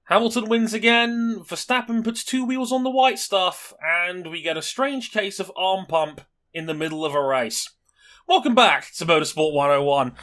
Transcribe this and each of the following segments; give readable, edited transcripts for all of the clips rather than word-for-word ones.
Hamilton wins again, Verstappen puts 2 wheels on the white stuff, and we get a strange case of arm pump in the middle of a race. Welcome back to Motorsport 101.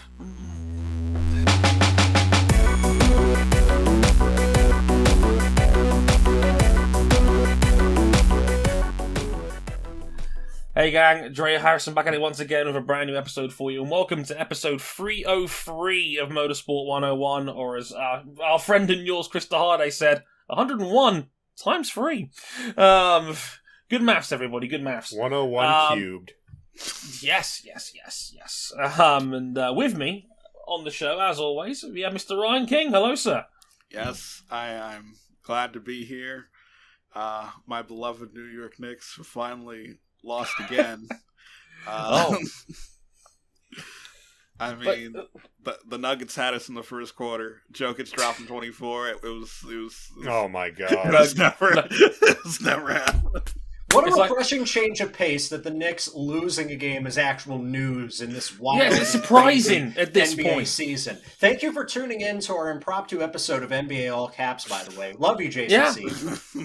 Hey gang, Dre Harrison back at it once again with a brand new episode for you, and welcome to episode 303 of Motorsport 101, or as our friend and yours, Chris DeHarde, said, 101 times 3. Good maths, everybody, good maths. 101 cubed. Yes. And with me on the show, as always, we have Mr. Ryan King. Hello, sir. Yes, I'm glad to be here. My beloved New York Knicks finally lost again. I mean, the Nuggets had us in the first quarter. Jokic dropped from 24. It was oh my god! It was never happened. What a refreshing change of pace that the Knicks losing a game is actual news in this wild, it's surprising at this NBA point. Season. Thank you for tuning in to our impromptu episode of NBA All Caps, by the way. Love you, Jason C.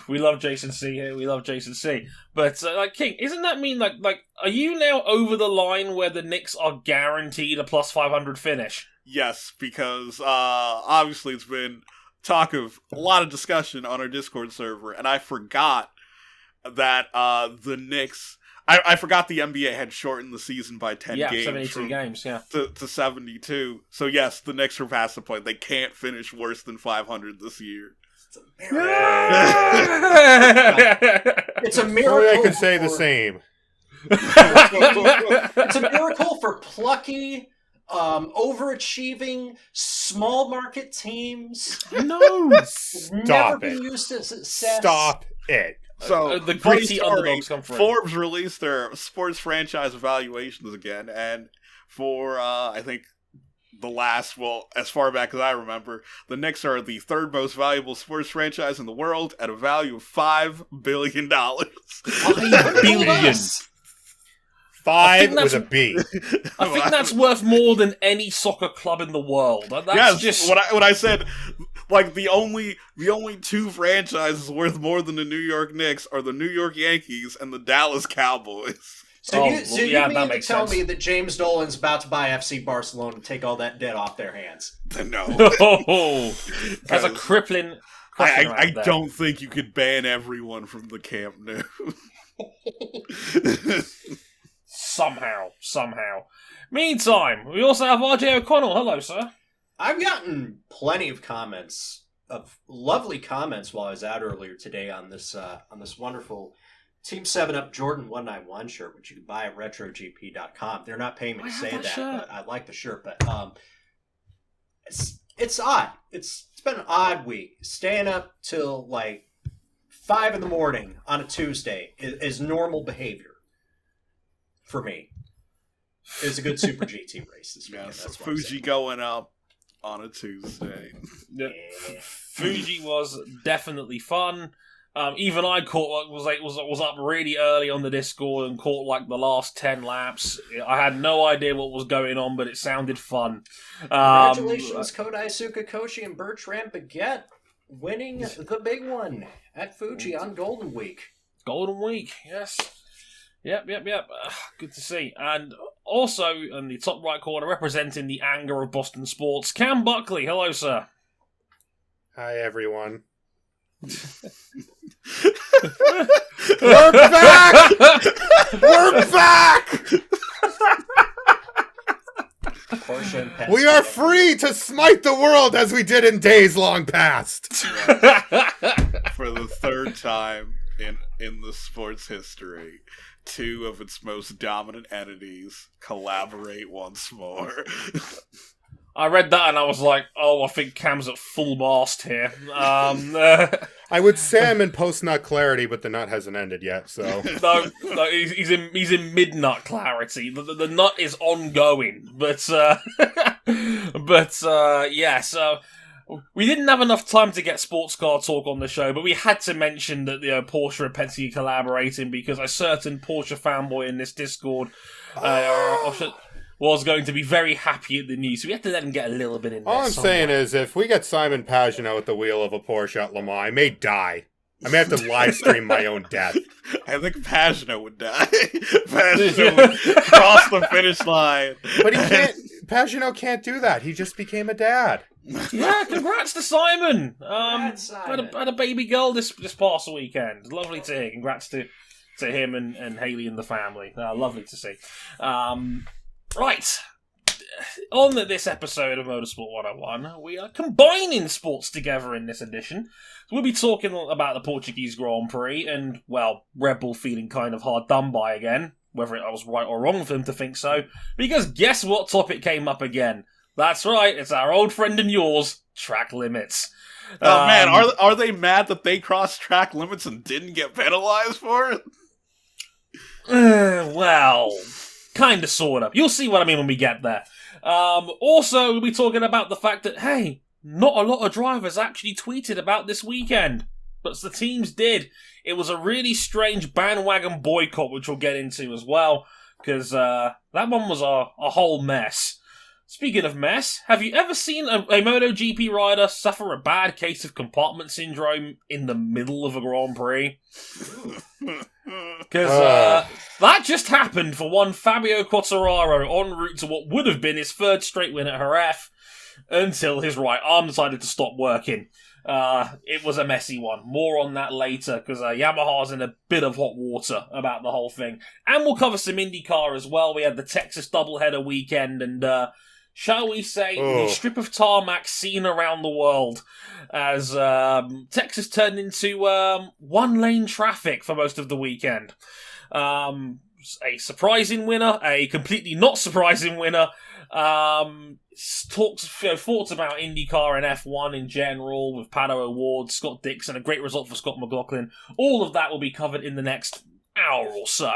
We love Jason C here. We love Jason C. But, King, isn't that mean, like, are you now over the line where the Knicks are guaranteed a plus 500 finish? Yes, because, obviously it's been talk of a lot of discussion on our Discord server, and I forgot that, the Knicks... I forgot the NBA had shortened the season by 10 games. Yeah, 72 games, yeah. To 72. So, yes, the Knicks are past the point. They can't finish worse than 500 this year. It's a miracle. Only I could say the same. It's a miracle for plucky, overachieving, small market teams. No! Stop it. Used to success. Stop it. So, the gritty underdogs come from Forbes released their sports franchise evaluations again, and for, I think, the last, as far back as I remember, the Knicks are the third most valuable sports franchise in the world at a value of $5 billion. $5 billion. 5 with a B. I think that's worth more than any soccer club in the world. That's just when I said, like, the only two franchises worth more than the New York Knicks are the New York Yankees and the Dallas Cowboys. So you mean to tell me that James Dolan's about to buy FC Barcelona and take all that debt off their hands? No. That's a crippling... I don't think you could ban everyone from the Camp Nou. Somehow. Meantime, we also have RJ O'Connell. Hello, sir. I've gotten plenty of lovely comments while I was out earlier today on this wonderful Team 7-Up Jordan 191 shirt, which you can buy at retrogp.com. They're not paying me to say that, but I like the shirt. But it's odd. It's been an odd week. Staying up till like 5 in the morning on a Tuesday is normal behavior for me. It's a good Super GT race this weekend. Yes, Fuji going up on a Tuesday. Yeah. Fuji was definitely fun. Even I was up really early on the Discord and caught like the last 10 laps. I had no idea what was going on, but it sounded fun. Congratulations, Kodai Sukakoshi and Bertrand Baguette winning the big one at Fuji on Golden Week. Golden Week, yes. Yep. Good to see. And also, in the top right corner, representing the anger of Boston sports, Cam Buckley. Hello, sir. Hi, everyone. We're back! We're back! We are free to smite the world as we did in days long past. For the third time in the sports history, two of its most dominant entities collaborate once more. I read that and I was like, I think Cam's at full mast here. I would say I'm in post-nut clarity, but the nut hasn't ended yet, so... No, he's in mid-nut clarity. The nut is ongoing, but yeah, so... We didn't have enough time to get sports car talk on the show, but we had to mention that Porsche and Penske collaborating because a certain Porsche fanboy in this Discord was going to be very happy at the news. So we have to let him get a little bit in there. All I'm saying is, if we get Simon Pagenaud at the wheel of a Porsche at Le Mans, I may die. I may have to live stream my own death. I think Pagenaud would die. Pagenaud would cross the finish line. But he can't. Pagenaud can't do that. He just became a dad. Yeah, congrats to Simon. Simon. Had a baby girl this past weekend. Lovely to hear. Congrats to him and Haley and the family. Lovely to see. Right. On this episode of Motorsport 101, we are combining sports together in this edition. So we'll be talking about the Portuguese Grand Prix and, well, Red Bull feeling kind of hard done by again, whether I was right or wrong for them to think so, because guess what topic came up again? That's right, it's our old friend and yours, track limits. Oh man, are they mad that they crossed track limits and didn't get penalized for it? Well, kind of, sort of. You'll see what I mean when we get there. Also, we'll be talking about the fact that, hey, not a lot of drivers actually tweeted about this weekend, but the teams did. It was a really strange bandwagon boycott, which we'll get into as well, because that one was a whole mess. Speaking of mess, have you ever seen a MotoGP rider suffer a bad case of compartment syndrome in the middle of a Grand Prix? Because that just happened for one Fabio Quartararo en route to what would have been his third straight win at Jerez until his right arm decided to stop working. It was a messy one. More on that later, because Yamaha's in a bit of hot water about the whole thing. And we'll cover some IndyCar as well. We had the Texas doubleheader weekend, and shall we say, the strip of tarmac seen around the world as Texas turned into one-lane traffic for most of the weekend. A surprising winner, a completely not surprising winner. Thoughts about IndyCar and F1 in general with Pato, O'Ward, Scott Dixon, a great result for Scott McLaughlin. All of that will be covered in the next hour or so.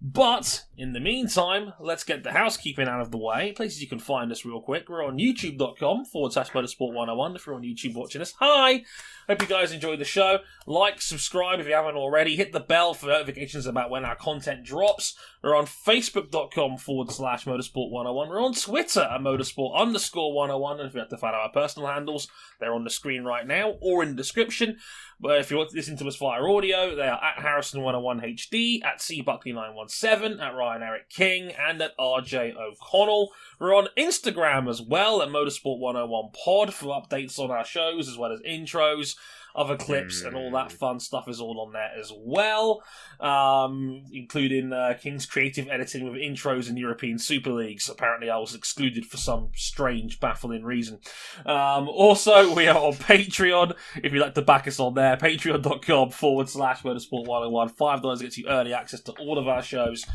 But, in the meantime, let's get the housekeeping out of the way. Places you can find us real quick. We're on youtube.com/motorsport101 if you're on YouTube watching us. Hi! Hope you guys enjoy the show. Like, subscribe if you haven't already. Hit the bell for notifications about when our content drops. We're on facebook.com/motorsport101. We're on Twitter at motorsport_101. And if you have to find out our personal handles, they're on the screen right now or in the description. But if you want to listen to us via audio, they are at Harrison101HD, at CBuckley917, at Ryan Eric King, and at RJ O'Connell. We're on Instagram as well, at Motorsport101pod, for updates on our shows, as well as intros, other clips, and all that fun stuff is all on there as well, including King's creative editing with intros in European Super Leagues. Apparently I was excluded for some strange, baffling reason. Also, we are on Patreon, if you'd like to back us on there, patreon.com/motorsport101. $5 gets you early access to all of our shows,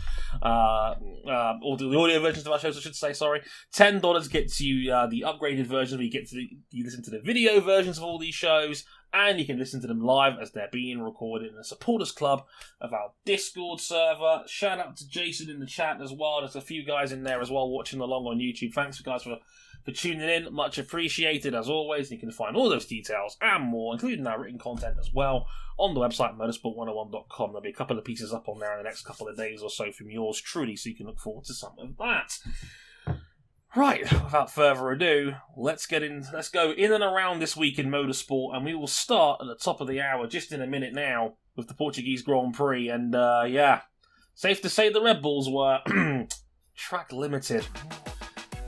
all the audio versions of our shows, I should say, sorry. $10 gets you the upgraded version, where you listen to the video versions of all these shows, and you can listen to them live as they're being recorded in the supporters club of our Discord server. Shout out to Jason in the chat as well. There's a few guys in there as well watching along on YouTube. Thanks guys for tuning in. Much appreciated as always. You can find all those details and more, including our written content as well, on the website motorsport101.com. There'll be a couple of pieces up on there in the next couple of days or so from yours truly, so you can look forward to some of that. Right, without further ado, let's go in and around this week in motorsport, and we will start at the top of the hour just in a minute now with the Portuguese Grand Prix, and safe to say the Red Bulls were track limited.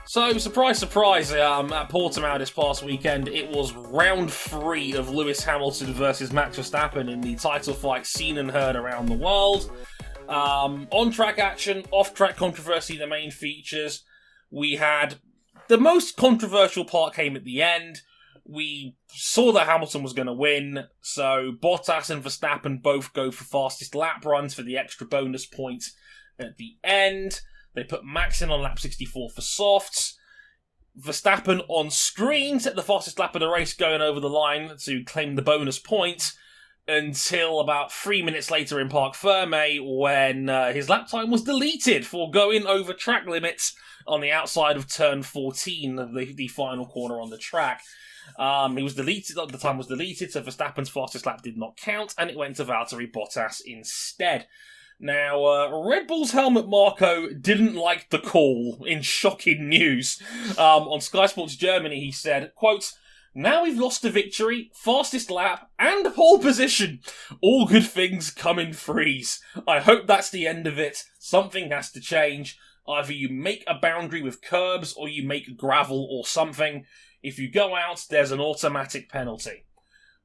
So, surprise, surprise, at Portimao this past weekend, it was round 3 of Lewis Hamilton versus Max Verstappen in the title fight seen and heard around the world. On-track action, off-track controversy, the main features. We had the most controversial part came at the end. We saw that Hamilton was going to win, so Bottas and Verstappen both go for fastest lap runs for the extra bonus points at the end. They put Max in on lap 64 for softs. Verstappen on screen set the fastest lap of the race going over the line to claim the bonus points, until about 3 minutes later in Parc Fermé, when his lap time was deleted for going over track limits on the outside of turn 14, the final corner on the track. He was deleted, the time was deleted, so Verstappen's fastest lap did not count, and it went to Valtteri Bottas instead. Now, Red Bull's helmet Marko didn't like the call in shocking news. On Sky Sports Germany, he said, quote, "Now we've lost the victory, fastest lap, and pole position. All good things come in threes. I hope that's the end of it. Something has to change. Either you make a boundary with curbs or you make gravel or something. If you go out, there's an automatic penalty."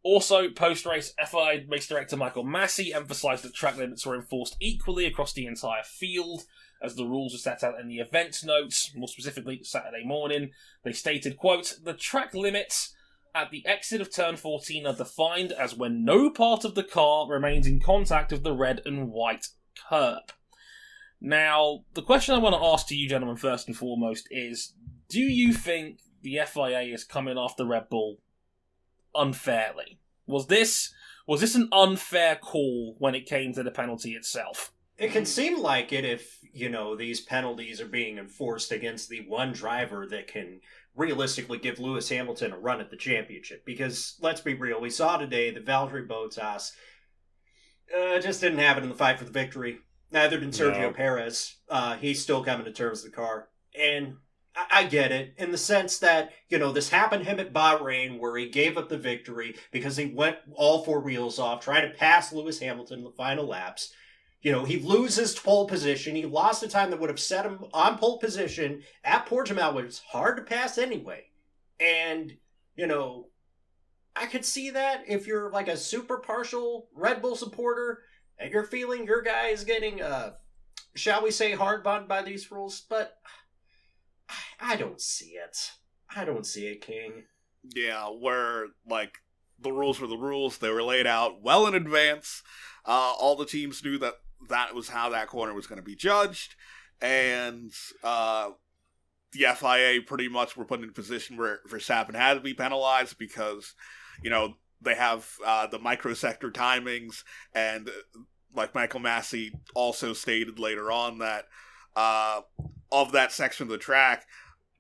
Also, post-race, FIA Race Director Michael Massey emphasised that track limits were enforced equally across the entire field, as the rules were set out in the event notes, more specifically Saturday morning. They stated, quote, "The track limits at the exit of turn 14 are defined as when no part of the car remains in contact with the red and white curb." Now, the question I want to ask to you gentlemen first and foremost is, do you think the FIA is coming after Red Bull unfairly? Was this an unfair call when it came to the penalty itself? It can seem like it if, these penalties are being enforced against the one driver that can realistically give Lewis Hamilton a run at the championship. Because, let's be real, we saw today that Valtteri Bottas just didn't have it in the fight for the victory. Neither did Sergio Perez. He's still coming to terms with the car. And I get it, in the sense that, this happened to him at Bahrain, where he gave up the victory because he went all four wheels off, trying to pass Lewis Hamilton in the final laps. He loses pole position. He lost the time that would have set him on pole position at Portimao, which is hard to pass anyway. And, I could see that if you're like a super partial Red Bull supporter and you're feeling your guy is getting, shall we say, hard by these rules, but I don't see it. I don't see it, King. Yeah, where, the rules were the rules. They were laid out well in advance. All the teams knew that was how that corner was going to be judged. And the FIA pretty much were put in a position where Verstappen had to be penalized because, they have the microsector timings. And like Michael Massey also stated later on that of that section of the track,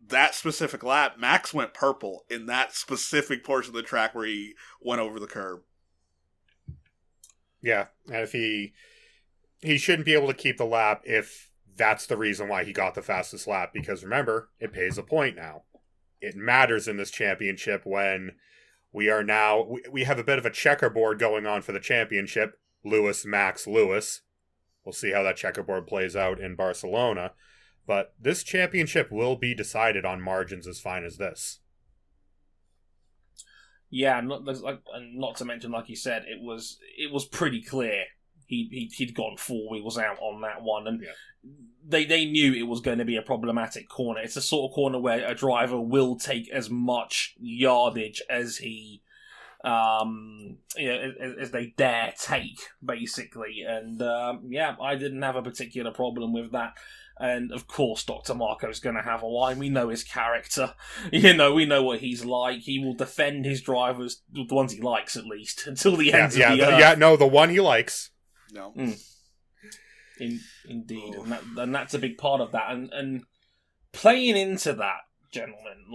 that specific lap, Max went purple in that specific portion of the track where he went over the curb. Yeah, and if he shouldn't be able to keep the lap if that's the reason why he got the fastest lap, because remember, it pays a point now. It matters in this championship when we are now, we have a bit of a checkerboard going on for the championship. Lewis, Max, Lewis. We'll see how that checkerboard plays out in Barcelona. But this championship will be decided on margins as fine as this. Yeah, not to mention, like you said, it was pretty clear he'd gone 4 wheels out on that one, and they knew it was going to be a problematic corner. It's the sort of corner where a driver will take as much yardage as he, as they dare take, basically. And I didn't have a particular problem with that. And of course, Dr. Marco's going to have a line. We know his character. We know what he's like. He will defend his drivers, the ones he likes at least, until the end of the earth. The one he likes. No. Indeed. And that's a big part of that. And playing into that, gentlemen,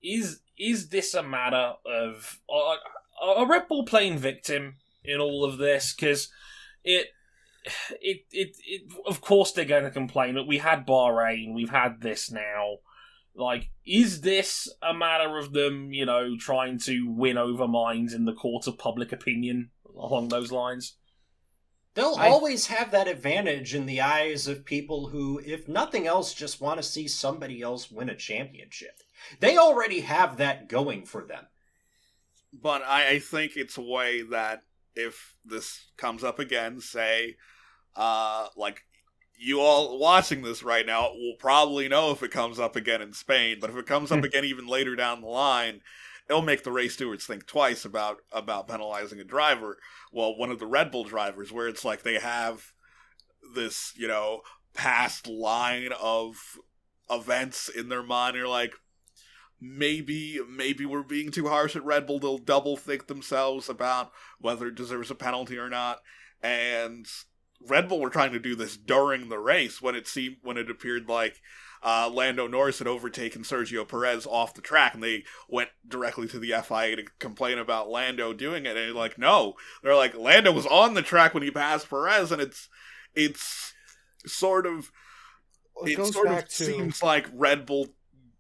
is this a matter of a Red Bull playing victim in all of this? Because it of course they're going to complain, but we had Bahrain, we've had this now. Is this a matter of them, trying to win over minds in the court of public opinion along those lines? They'll always have that advantage in the eyes of people who, if nothing else, just want to see somebody else win a championship. They already have that going for them. But I think it's a way that if this comes up again, say, you all watching this right now will probably know if it comes up again in Spain, but if it comes up again even later down the line, it'll make the race stewards think twice about penalizing a driver. Well, one of the Red Bull drivers, where it's like they have this, past line of events in their mind. You're like, maybe we're being too harsh at Red Bull. They'll double think themselves about whether it deserves a penalty or not. And Red Bull were trying to do this during the race when it appeared like Lando Norris had overtaken Sergio Perez off the track, and they went directly to the FIA to complain about Lando doing it. And they're like, no, they're like, Lando was on the track when he passed Perez, and it's sort of... It goes back to... seems like Red Bull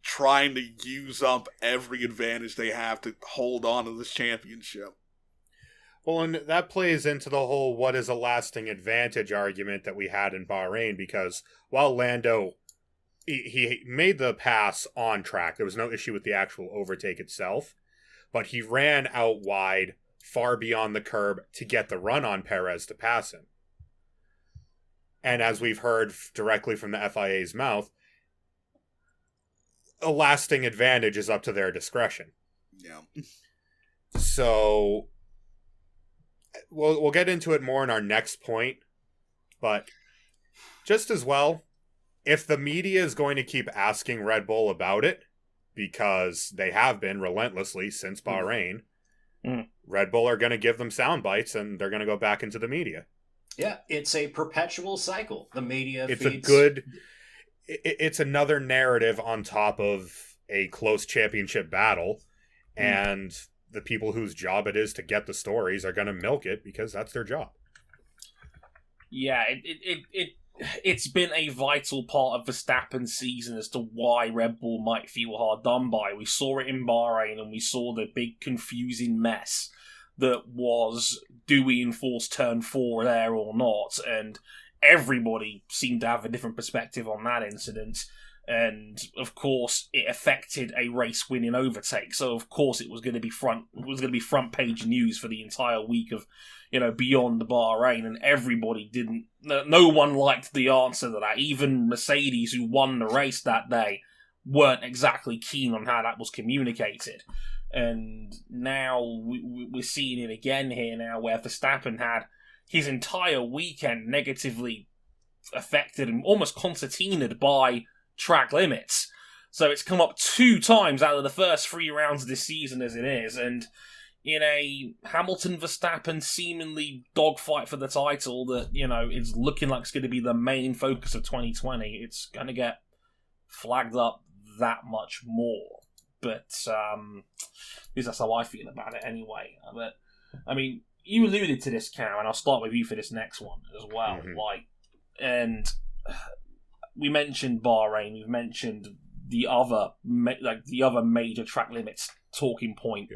trying to use up every advantage they have to hold on to this championship. Well, and that plays into the whole what is a lasting advantage argument that we had in Bahrain, because while Lando, he made the pass on track, there was no issue with the actual overtake itself, but he ran out wide, far beyond the curb, to get the run on Perez to pass him. And as we've heard directly from the FIA's mouth, a lasting advantage is up to their discretion. Yeah. So... We'll get into it more in our next point, but just as well, if the media is going to keep asking Red Bull about it, because they have been relentlessly since Bahrain, Red Bull are going to give them sound bites and they're going to go back into the media. Yeah, it's a perpetual cycle. The media feeds... It's another narrative on top of a close championship battle, and... the people whose job it is to get the stories are going to milk it because that's their job. Yeah, it's been a vital part of Verstappen's season as to why Red Bull might feel hard done by. We saw it in Bahrain, and we saw the big confusing mess that was, do we enforce turn 4 there or not? And everybody seemed to have a different perspective on that incident. And of course, it affected a race-winning overtake. So of course, it was going to be front page news for the entire week of, beyond Bahrain. And everybody didn't. No one liked the answer to that. Even Mercedes, who won the race that day, weren't exactly keen on how that was communicated. And now we're seeing it again here now, where Verstappen had his entire weekend negatively affected and almost concertinaed by track limits. So it's come up 2 times out of the first 3 rounds of this season as it is, and in a Hamilton-Verstappen seemingly dogfight for the title that, is looking like it's going to be the main focus of 2020, it's going to get flagged up that much more. But at least that's how I feel about it anyway. But I mean, you alluded to this, Cam, and I'll start with you for this next one as well. And we mentioned Bahrain. We've mentioned the other major track limits talking point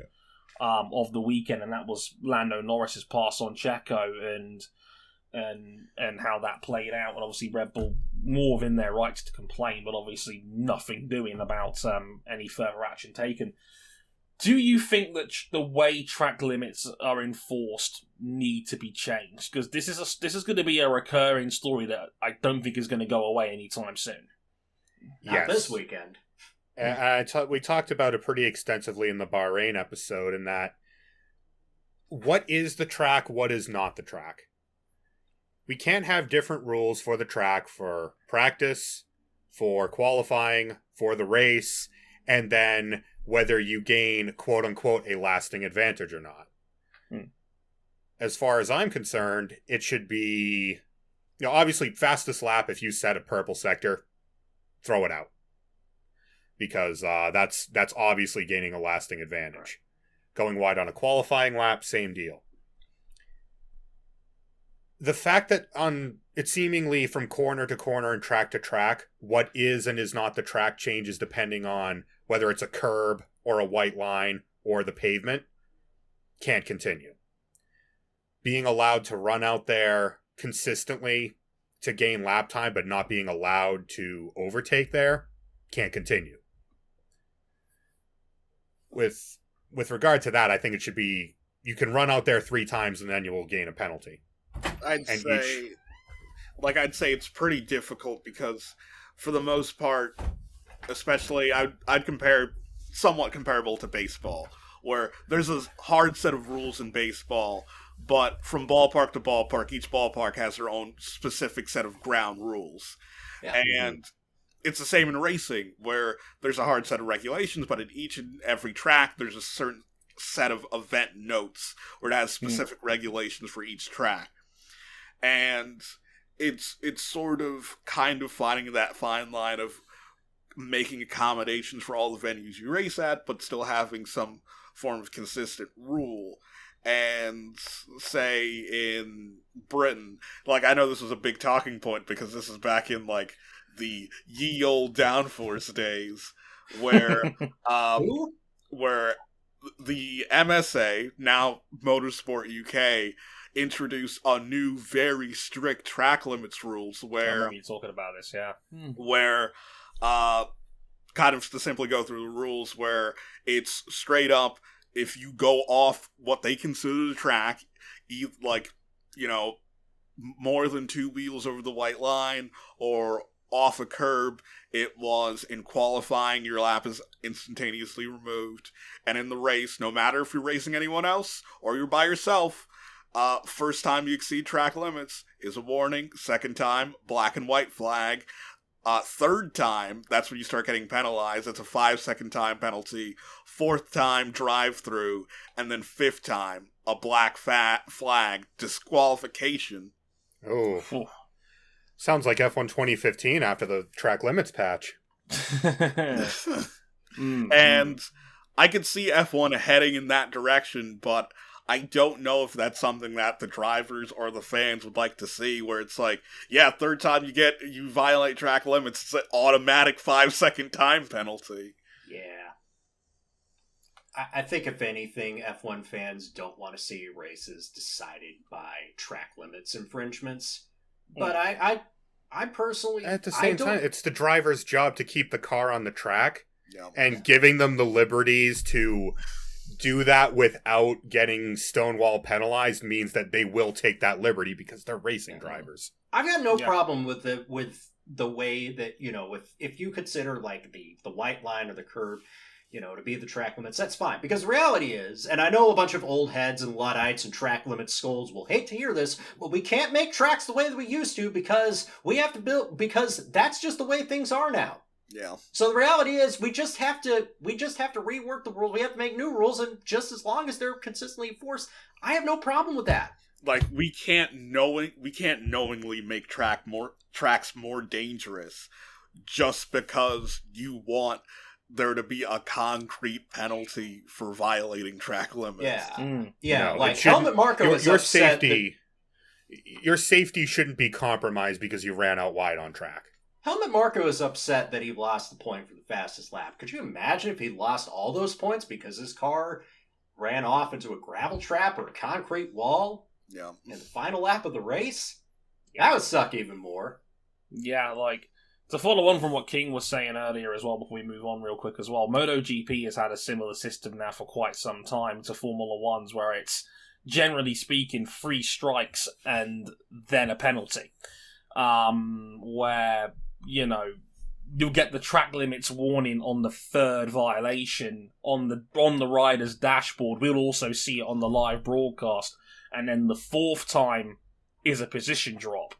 of the weekend, and that was Lando Norris's pass on Checo and how that played out. And obviously, Red Bull more within their rights to complain, but obviously nothing doing about any further action taken. Do you think that the way track limits are enforced need to be changed? Because this is going to be a recurring story that I don't think is going to go away anytime soon. Not this weekend. We talked about it pretty extensively in the Bahrain episode, in that what is the track, what is not the track? We can't have different rules for the track for practice, for qualifying, for the race, and then whether you gain, quote-unquote, a lasting advantage or not. As far as I'm concerned, it should be, obviously, fastest lap, if you set a purple sector, throw it out. Because that's obviously gaining a lasting advantage. Going wide on a qualifying lap, same deal. The fact that it's seemingly from corner to corner and track to track, what is and is not the track changes depending on whether it's a curb or a white line or the pavement, can't continue. Being allowed to run out there consistently to gain lap time, but not being allowed to overtake there, can't continue. With regard to that, I think it should be, you can run out there 3 times and then you will gain a penalty. I'd say it's pretty difficult because, for the most part, especially, I'd compare somewhat comparable to baseball, where there's a hard set of rules in baseball, but from ballpark to ballpark, each ballpark has their own specific set of ground rules. Yeah. And it's the same in racing, where there's a hard set of regulations, but at each and every track, there's a certain set of event notes where it has specific regulations for each track. And it's sort of kind of finding that fine line of making accommodations for all the venues you race at, but still having some form of consistent rule. and say in Britain, like, I know this was a big talking point because this is back in, like, the ye old downforce days where where the MSA, now Motorsport UK, introduced a new very strict track limits rules I where remember you talking about this, yeah. where kind of to simply go through the rules where it's straight up, if you go off what they consider the track, like, you know, more than 2 wheels over the white line or off a curb, it was in qualifying, your lap is instantaneously removed. And in the race, no matter if you're racing anyone else or you're by yourself, first time you exceed track limits is a warning. Second time, black and white flag. Third time, that's when you start getting penalized. That's a 5-second time penalty. Fourth time, drive-through. And then fifth time, a black flag, disqualification. Oh. Sounds like F1 2015 after the track limits patch. And I could see F1 heading in that direction, but I don't know if that's something that the drivers or the fans would like to see, where it's like, yeah, third time you violate track limits, it's an automatic 5-second time penalty. Yeah. I think, if anything, F1 fans don't want to see races decided by track limits infringements. But I personally... At the same time, it's the driver's job to keep the car on the track. Yeah. And giving them the liberties to do that without getting stonewall penalized means that they will take that liberty because they're racing drivers. I've got no problem with the way that, you know, if you consider, like, the white line or the curb, you know, to be the track limits, that's fine. Because the reality is, and I know a bunch of old heads and Luddites and track limit scolds will hate to hear this, but we can't make tracks the way that we used to because we have to build, because that's just the way things are now. Yeah. So the reality is, we just have to rework the rules. We have to make new rules, and just as long as they're consistently enforced, I have no problem with that. Like, we can't knowingly make tracks more dangerous just because you want there to be a concrete penalty for violating track limits. Yeah. No, like Helmut Marko is your upset safety. Your safety shouldn't be compromised because you ran out wide on track. Helmut Marko is upset that he lost the point for the fastest lap. Could you imagine if he lost all those points because his car ran off into a gravel trap or a concrete wall in the final lap of the race? That would suck even more. Yeah, like, to follow on from what King was saying earlier as well, before we move on real quick as well, MotoGP has had a similar system now for quite some time to Formula One's, where it's, generally speaking, 3 strikes and then a penalty. Where, you know, you'll get the track limits warning on the 3rd violation on the rider's dashboard. We'll also see it on the live broadcast. And then the 4th time is a position drop.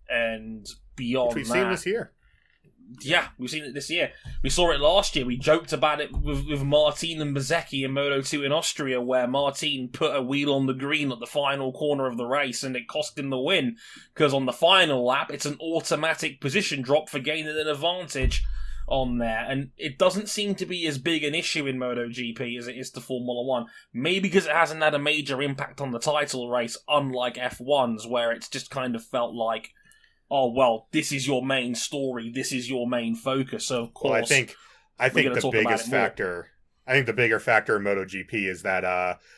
And beyond Which we've seen this year. Yeah, we've seen it this year. We saw it last year. We joked about it with Martin and Bezzecchi in Moto2 in Austria, where Martin put a wheel on the green at the final corner of the race, and it cost him the win, because on the final lap, it's an automatic position drop for gaining an advantage on there. And it doesn't seem to be as big an issue in MotoGP as it is to Formula 1. Maybe because it hasn't had a major impact on the title race, unlike F1's, where it's just kind of felt like, oh, well, this is your main story, this is your main focus, so of course... Well, I think the biggest factor... I think the bigger factor in MotoGP is that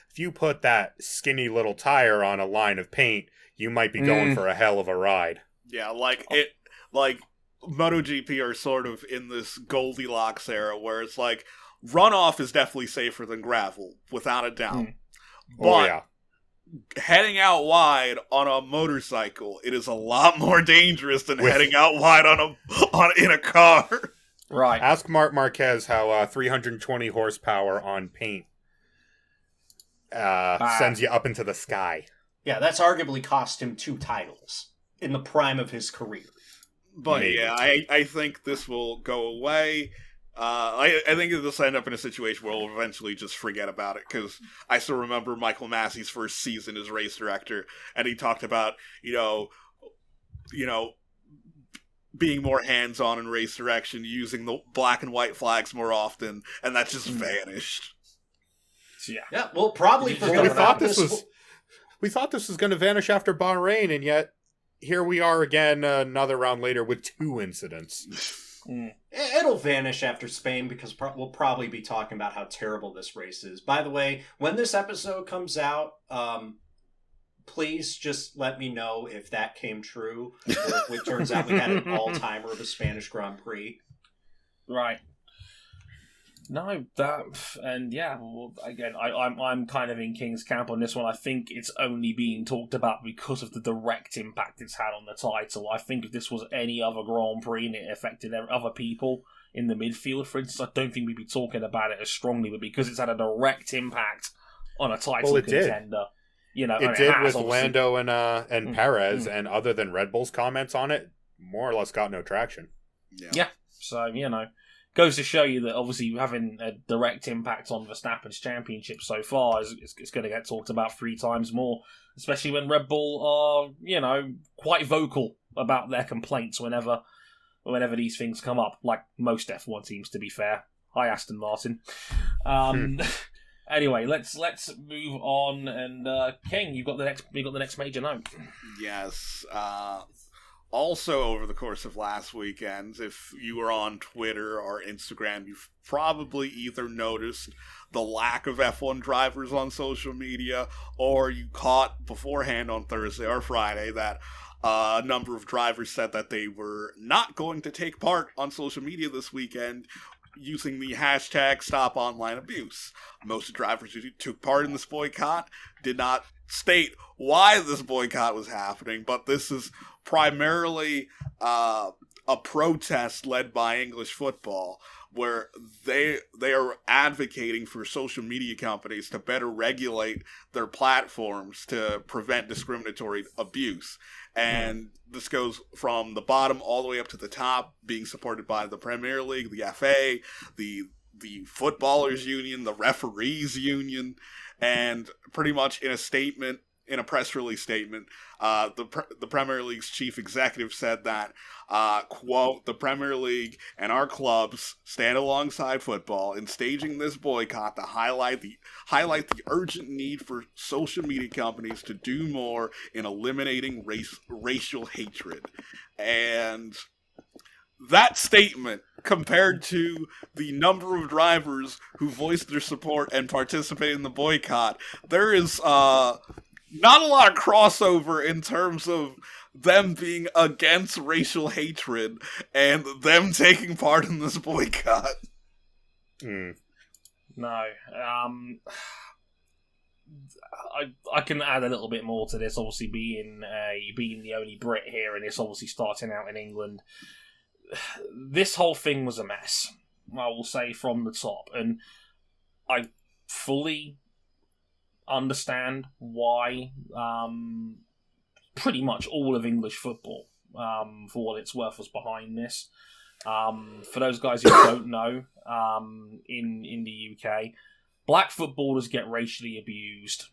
if you put that skinny little tire on a line of paint, you might be going for a hell of a ride. Yeah, like MotoGP are sort of in this Goldilocks era where it's like, runoff is definitely safer than gravel, without a doubt. But heading out wide on a motorcycle, it is a lot more dangerous than heading out wide in a car. Right. Ask Marc Marquez how 320 horsepower on paint sends you up into the sky. Yeah, that's arguably cost him 2 titles in the prime of his career. But maybe. Yeah, I think this will go away. I think it'll just end up in a situation where we'll eventually just forget about it, because I still remember Michael Massey's first season as race director, and he talked about, you know, being more hands-on in race direction, using the black and white flags more often, and that just vanished. Yeah, well, probably We forgot we about thought this was going to vanish after Bahrain, and yet here we are again another round later with 2 incidents. It'll vanish after Spain because we'll probably be talking about how terrible this race is. By the way, when this episode comes out, please just let me know if that came true, or if it turns out we had an all-timer of a Spanish Grand Prix. Right. No, well, again, I'm kind of in King's camp on this one. I think it's only being talked about because of the direct impact it's had on the title. I think if this was any other Grand Prix and it affected other people in the midfield, for instance, I don't think we'd be talking about it as strongly, but because it's had a direct impact on a title contender. It did with Lando and Perez, and other than Red Bull's comments on it, more or less got no traction. Yeah. So, goes to show you that obviously having a direct impact on Verstappen's championship so far is going to get talked about 3 times more, especially when Red Bull are, quite vocal about their complaints whenever these things come up, like most F1 teams, to be fair. Hi, Aston Martin. Anyway, let's move on, and King, you got the next major note. Yes. Also, over the course of last weekend, if you were on Twitter or Instagram, you've probably either noticed the lack of F1 drivers on social media, or you caught beforehand on Thursday or Friday that a number of drivers said that they were not going to take part on social media this weekend using the hashtag #StopOnlineAbuse. Most drivers who took part in this boycott did not state why this boycott was happening, but this is primarily a protest led by English football, where they are advocating for social media companies to better regulate their platforms to prevent discriminatory abuse. And this goes from the bottom all the way up to the top, being supported by the Premier League, the FA, the Footballers Union, the Referees Union, and pretty much in a press release statement, the Premier League's chief executive said that, quote, "The Premier League and our clubs stand alongside football in staging this boycott to highlight the urgent need for social media companies to do more in eliminating racial hatred." And that statement, compared to the number of drivers who voiced their support and participated in the boycott, there is not a lot of crossover in terms of them being against racial hatred and them taking part in this boycott. No. I can add a little bit more to this, obviously being the only Brit here, and it's obviously starting out in England. This whole thing was a mess, I will say, from the top, and I fully understand why pretty much all of English football, for what it's worth, was behind this. For those guys who don't know, in the UK, black footballers get racially abused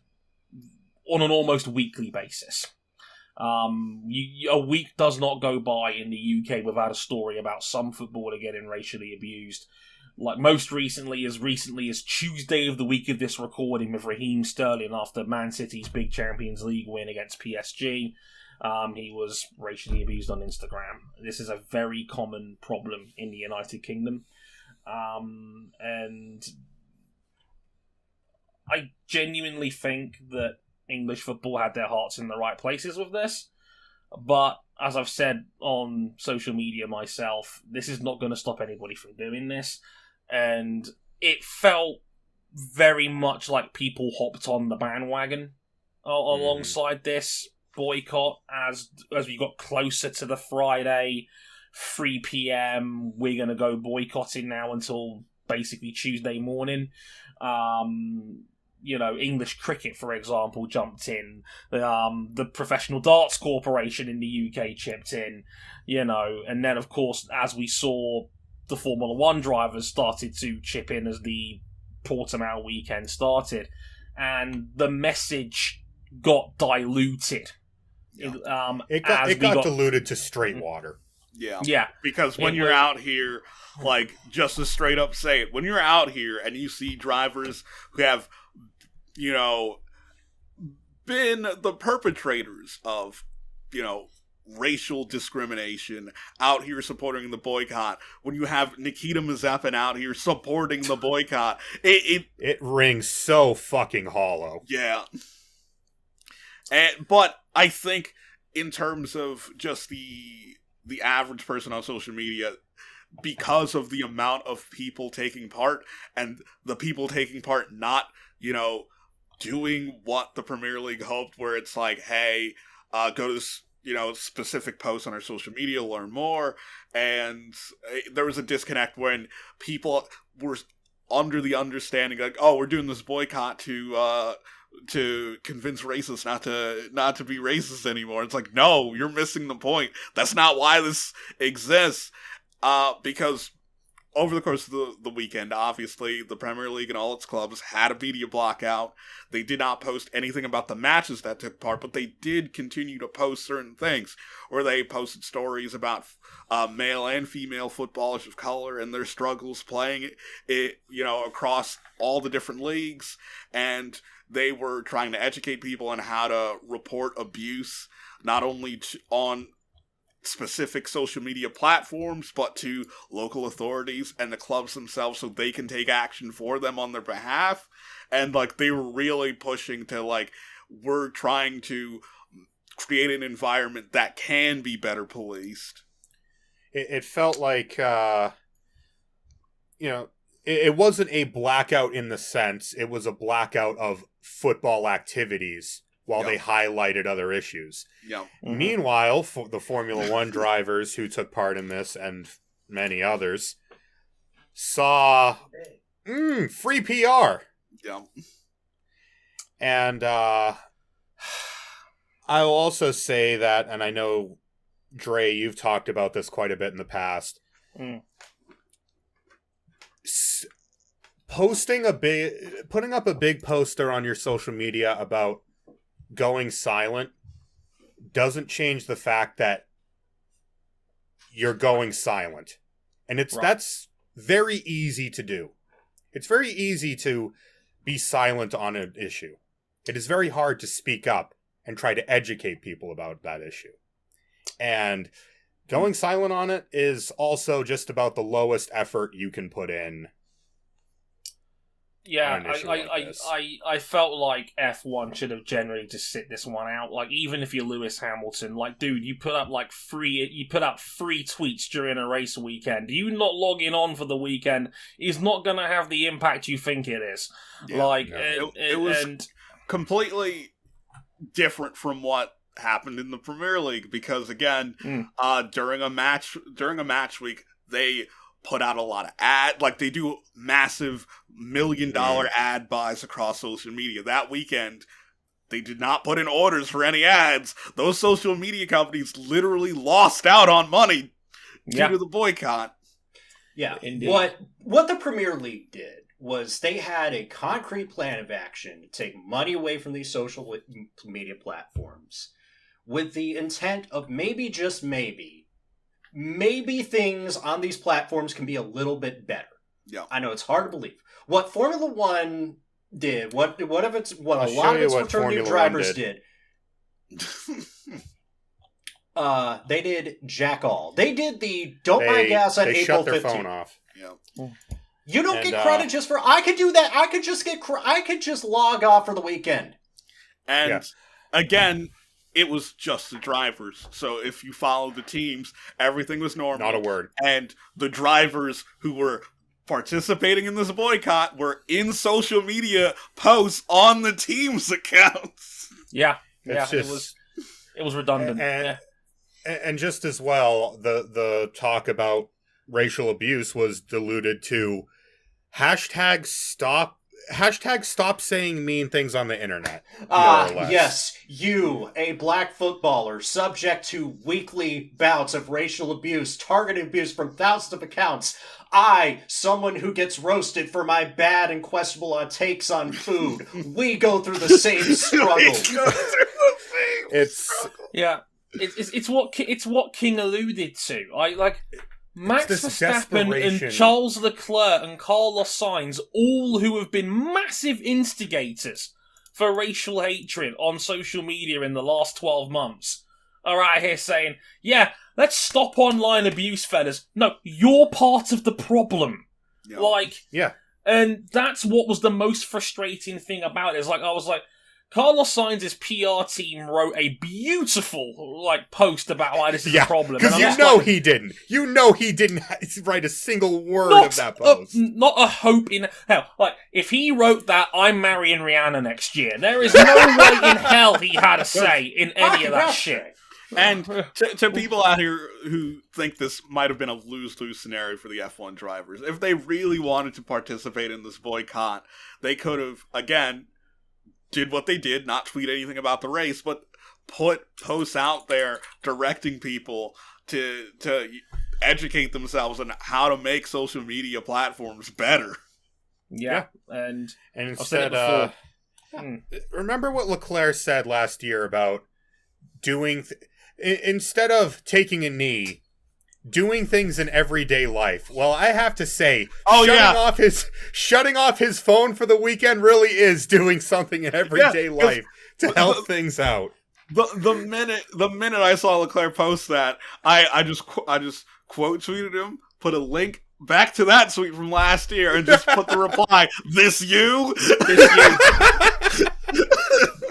on an almost weekly basis. A week does not go by in the UK without a story about some footballer getting racially abused. Like most recently as Tuesday of the week of this recording, with Raheem Sterling after Man City's big Champions League win against PSG. He was racially abused on Instagram. This is a very common problem in the United Kingdom. And I genuinely think that English football had their hearts in the right places with this. But as I've said on social media myself, this is not going to stop anybody from doing this. And it felt very much like people hopped on the bandwagon alongside this boycott as we got closer to the Friday 3 p.m. We're going to go boycotting now until basically Tuesday morning. English cricket, for example, jumped in. The Professional Darts Corporation in the UK chipped in. And then, of course, as we saw, the Formula 1 drivers started to chip in as the Portimao weekend started. And the message got diluted. It got diluted to straight water. Yeah. Because when you're out here, like, just to straight up say it, when you're out here and you see drivers who have, you know, been the perpetrators of, you know, racial discrimination out here supporting the boycott, when you have Nikita Mazepin out here supporting the boycott, it rings so fucking hollow. Yeah. But I think in terms of just the average person on social media, because of the amount of people taking part and the people taking part not, you know, doing what the Premier League hoped, where it's like, hey, go to this, you know, specific posts on our social media, learn more. And there was a disconnect when people were under the understanding, like, oh, we're doing this boycott to convince racists not to be racist anymore. It's like, no, you're missing the point. That's not why this exists. Because over the course of the weekend, obviously, the Premier League and all its clubs had a media blackout. They did not post anything about the matches that took part, but they did continue to post certain things, where they posted stories about male and female footballers of color and their struggles playing it, you know, across all the different leagues, and they were trying to educate people on how to report abuse, not only on specific social media platforms, but to local authorities and the clubs themselves, so they can take action for them on their behalf. And, like, they were really pushing to, like, we're trying to create an environment that can be better policed. It felt like, you know, it wasn't a blackout in the sense, it was a blackout of football activities while they highlighted other issues. Yeah. Mm-hmm. Meanwhile, the Formula One drivers who took part in this, and many others, saw free PR. Yeah. And I will also say that, and I know, Dre, you've talked about this quite a bit in the past, putting up a big poster on your social media about going silent doesn't change the fact that you're going silent. And that's very easy to do. It's very easy to be silent on an issue. It is very hard to speak up and try to educate people about that issue. And going silent on it is also just about the lowest effort you can put in. Yeah, I felt like F1 should have generally just sit this one out. Like, even if you're Lewis Hamilton, like, dude, you put up three tweets during a race weekend. You not logging on for the weekend is not going to have the impact you think it is. Yeah, like, no. It was completely different from what happened in the Premier League, because again, during a match week, they put out a lot of they do massive $1 million ad buys across social media. That weekend, they did not put in orders for any ads. Those social media companies literally lost out on money due to the boycott. Yeah. Indeed. What the Premier League did was they had a concrete plan of action to take money away from these social media platforms with the intent of maybe, just maybe things on these platforms can be a little bit better. Yeah. I know it's hard to believe. What Formula One did, what a lot of its fraternity drivers did. They did jack all. They did the don't buy gas on April 15th. They shut their phone off. Yeah. You don't get credit just for, I could do that. I could just log off for the weekend. And again, it was just the drivers. So if you follow the teams, everything was normal. Not a word. And the drivers who were participating in this boycott were in social media posts on the team's accounts. Yeah. It was redundant. And just as well, the talk about racial abuse was diluted to hashtag stop saying mean things on the internet. Yes, you, a black footballer, subject to weekly bouts of racial abuse, targeted abuse from thousands of accounts. I, someone who gets roasted for my bad and questionable takes on food. We go through the same struggle. Yeah. it's what King alluded to. Max Verstappen and Charles Leclerc and Carlos Sainz, all who have been massive instigators for racial hatred on social media in the last 12 months, are out here saying, yeah, let's stop online abuse, fellas. No, you're part of the problem. Yeah. And that's what was the most frustrating thing about it. I was like, Carlos Sainz's PR team wrote a beautiful post about why this is a problem. Because he didn't. You know he didn't write a single word of that post. Not a hope in hell. If he wrote that, I'm marrying Rihanna next year, there is no way in hell he had a say in any of that shit. And to people out here who think this might have been a lose-lose scenario for the F1 drivers, if they really wanted to participate in this boycott, they could have, again, did what they did, not tweet anything about the race, but put posts out there directing people to educate themselves on how to make social media platforms better. Yeah. And instead, remember what Leclerc said last year about doing... instead of taking a knee, doing things in everyday life. Well, I have to say, shutting off his phone for the weekend really is doing something in everyday life to help things out. The minute I saw Leclerc post that, I just quote tweeted him, put a link back to that tweet from last year, and just put the reply, "This you."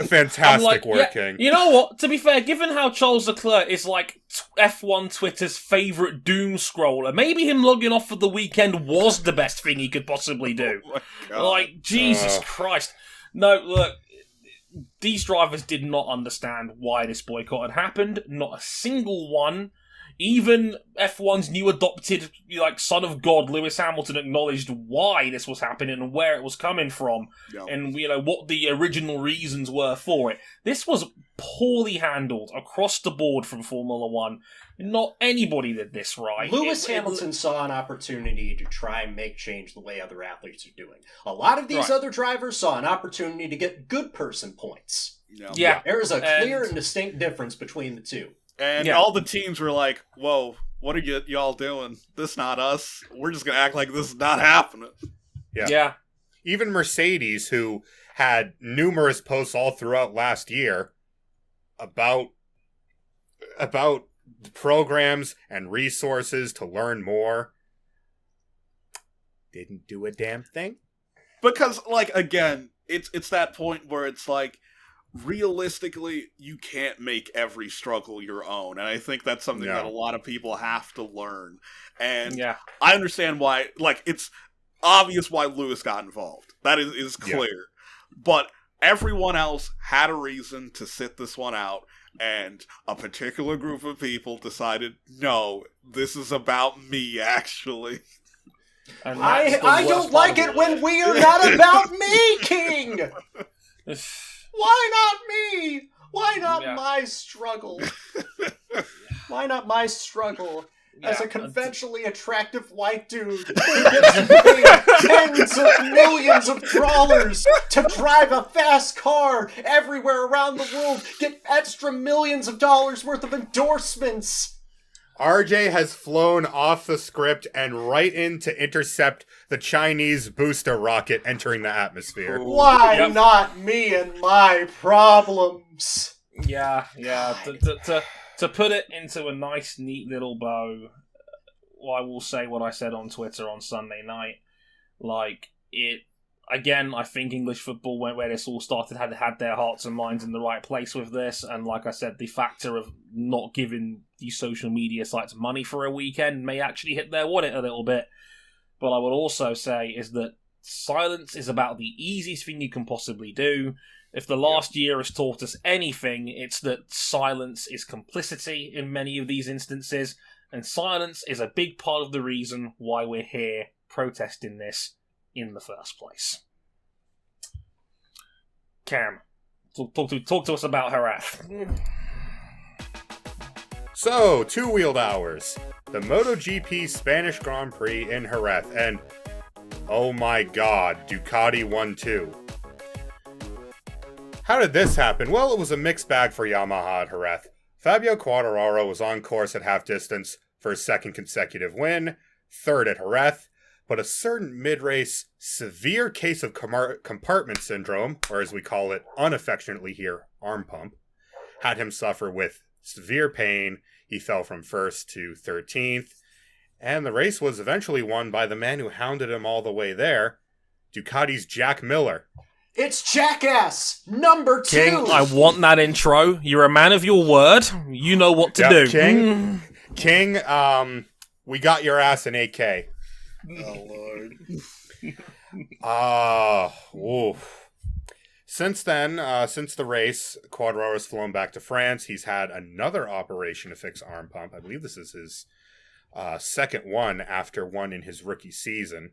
Fantastic work, King. You know what? To be fair, given how Charles Leclerc is F1 Twitter's favourite doom scroller, maybe him logging off for the weekend was the best thing he could possibly do. Oh Jesus Christ. No, look, these drivers did not understand why this boycott had happened. Not a single one. Even F1's new adopted, son of God, Lewis Hamilton, acknowledged why this was happening and where it was coming from, and what the original reasons were for it. This was poorly handled across the board from Formula One. Not anybody did this right. Lewis Hamilton saw an opportunity to try and make change the way other athletes are doing. A lot of these other drivers saw an opportunity to get good person points. Yeah. There is a clear and distinct difference between the two. And all the teams were like, whoa, what are y'all doing? This not us. We're just going to act like this is not happening. Yeah. Even Mercedes, who had numerous posts all throughout last year about programs and resources to learn more, didn't do a damn thing. Because, again, it's that point where it's realistically, you can't make every struggle your own, and I think that's something that a lot of people have to learn. And I understand why, it's obvious why Lewis got involved. That is clear. But everyone else had a reason to sit this one out, and a particular group of people decided, no, this is about me, actually. I don't like it when we are not about me, King! Why not me? Why not my struggle? Why not my struggle as a conventionally attractive white dude who gets paid tens of millions of dollars to drive a fast car everywhere around the world, get extra millions of dollars worth of endorsements? RJ has flown off the script and right in to intercept the Chinese booster rocket entering the atmosphere. Why not me and my problems? Yeah. To put it into a nice, neat little bow, I will say what I said on Twitter on Sunday night. Again, I think English football, where this all started, had their hearts and minds in the right place with this. And like I said, the factor of not giving these social media sites money for a weekend may actually hit their wallet a little bit. But I would also say is that silence is about the easiest thing you can possibly do. If the last year has taught us anything, it's that silence is complicity in many of these instances. And silence is a big part of the reason why we're here protesting this in the first place. Cam, talk to us about Jerez. So, two-wheeled hours. The MotoGP Spanish Grand Prix in Jerez, and oh my god, Ducati won too. How did this happen? Well, it was a mixed bag for Yamaha at Jerez. Fabio Quartararo was on course at half distance for his second consecutive win, third at Jerez, but a certain mid-race severe case of compartment syndrome, or as we call it unaffectionately here, arm pump, had him suffer with severe pain. He fell from first to 13th, and the race was eventually won by the man who hounded him all the way there, Ducati's Jack Miller. It's Jackass number 2. King, I want that intro. You're a man of your word. You know what to do. King, we got your ass in 8K. Oh, Lord. Oof. Since then, since the race, Quartararo's flown back to France. He's had another operation to fix arm pump. I believe this is his second one after one in his rookie season.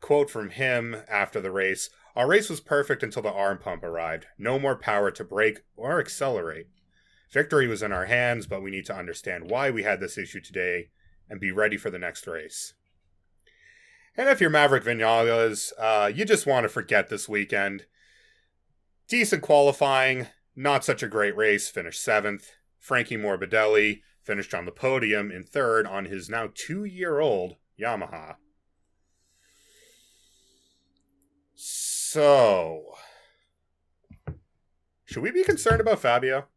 Quote from him after the race: "Our race was perfect until the arm pump arrived. No more power to brake or accelerate. Victory was in our hands, but we need to understand why we had this issue today and be ready for the next race." And if you're Maverick Vinales, you just want to forget this weekend. Decent qualifying, not such a great race, finished 7th. Frankie Morbidelli finished on the podium in 3rd on his now 2-year-old Yamaha. So, should we be concerned about Fabio?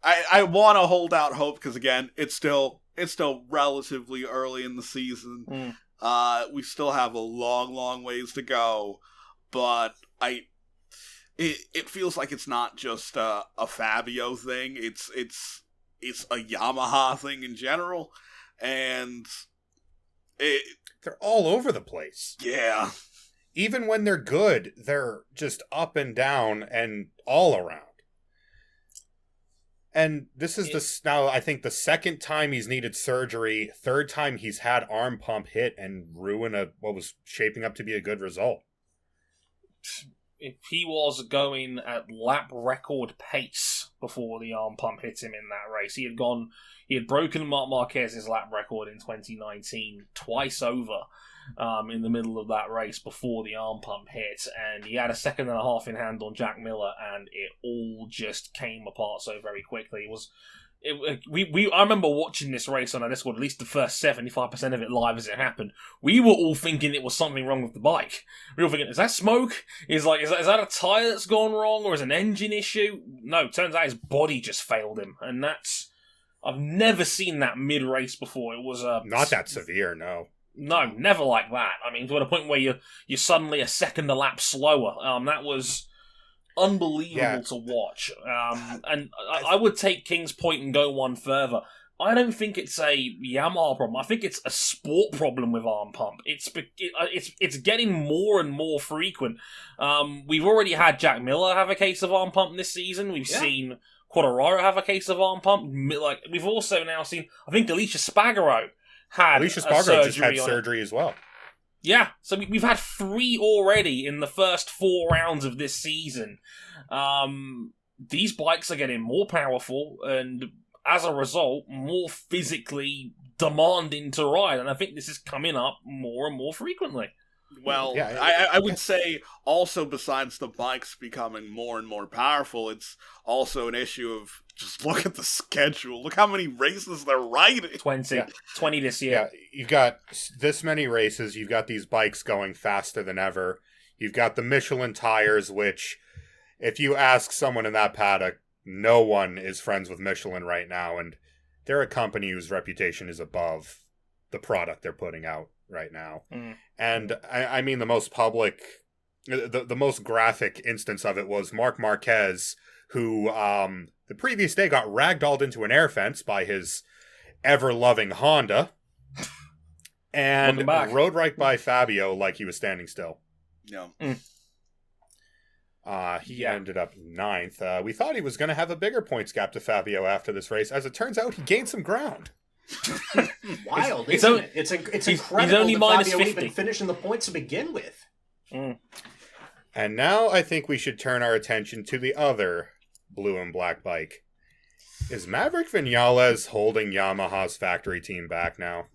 I want to hold out hope because again, it's still relatively early in the season. We still have a long ways to go, but it feels like it's not just a Fabio thing. It's a Yamaha thing in general, and they're all over the place. Yeah. Even when they're good, they're just up and down and all around. And this is now, I think, the second time he's needed surgery, third time he's had arm pump hit and ruin what was shaping up to be a good result. If he was going at lap record pace before the arm pump hit him in that race, he had broken Marc Marquez's lap record in 2019 twice over in the middle of that race before the arm pump hit, and he had a second and a half in hand on Jack Miller, and it all just came apart so very quickly. I remember watching this race on our Discord, at least the first 75% of it live as it happened. We were all thinking it was something wrong with the bike. We were thinking, is that smoke? Is that a tyre that's gone wrong, or is it an engine issue? No, turns out his body just failed him, and I've never seen that mid-race before. It was not that severe, no. No, never like that. I mean, to a point where you're suddenly a second a lap slower. That was unbelievable to watch. And I would take King's point and go one further. I don't think it's a Yamaha problem. I think it's a sport problem with arm pump. It's getting more and more frequent. We've already had Jack Miller have a case of arm pump this season. We've seen Quartararo have a case of arm pump. Like, we've also now seen, I think, Alicia Spargaro just had surgery as well. Yeah, so we've had 3 already in the first 4 rounds of this season. These bikes are getting more powerful and, as a result, more physically demanding to ride. And I think this is coming up more and more frequently. Well, I would say also, besides the bikes becoming more and more powerful, it's also an issue of just look at the schedule. Look how many races they're riding. 20 this year. Yeah, you've got this many races. You've got these bikes going faster than ever. You've got the Michelin tires, which, if you ask someone in that paddock, no one is friends with Michelin right now, and they're a company whose reputation is above the product they're putting out right now. And I mean, the most public, the most graphic instance of it was Marc Marquez, who the previous day got ragdolled into an air fence by his ever-loving Honda and rode right by Fabio like he was standing still. Yeah. He ended up 9th. We thought he was going to have a bigger points gap to Fabio after this race. As it turns out, he gained some ground. Wild, isn't it? It's incredible. He's only minus Fabio 50. even finishing the points to begin with. And now I think we should turn our attention to the other blue and black bike. Is Maverick Vinales holding Yamaha's factory team back now?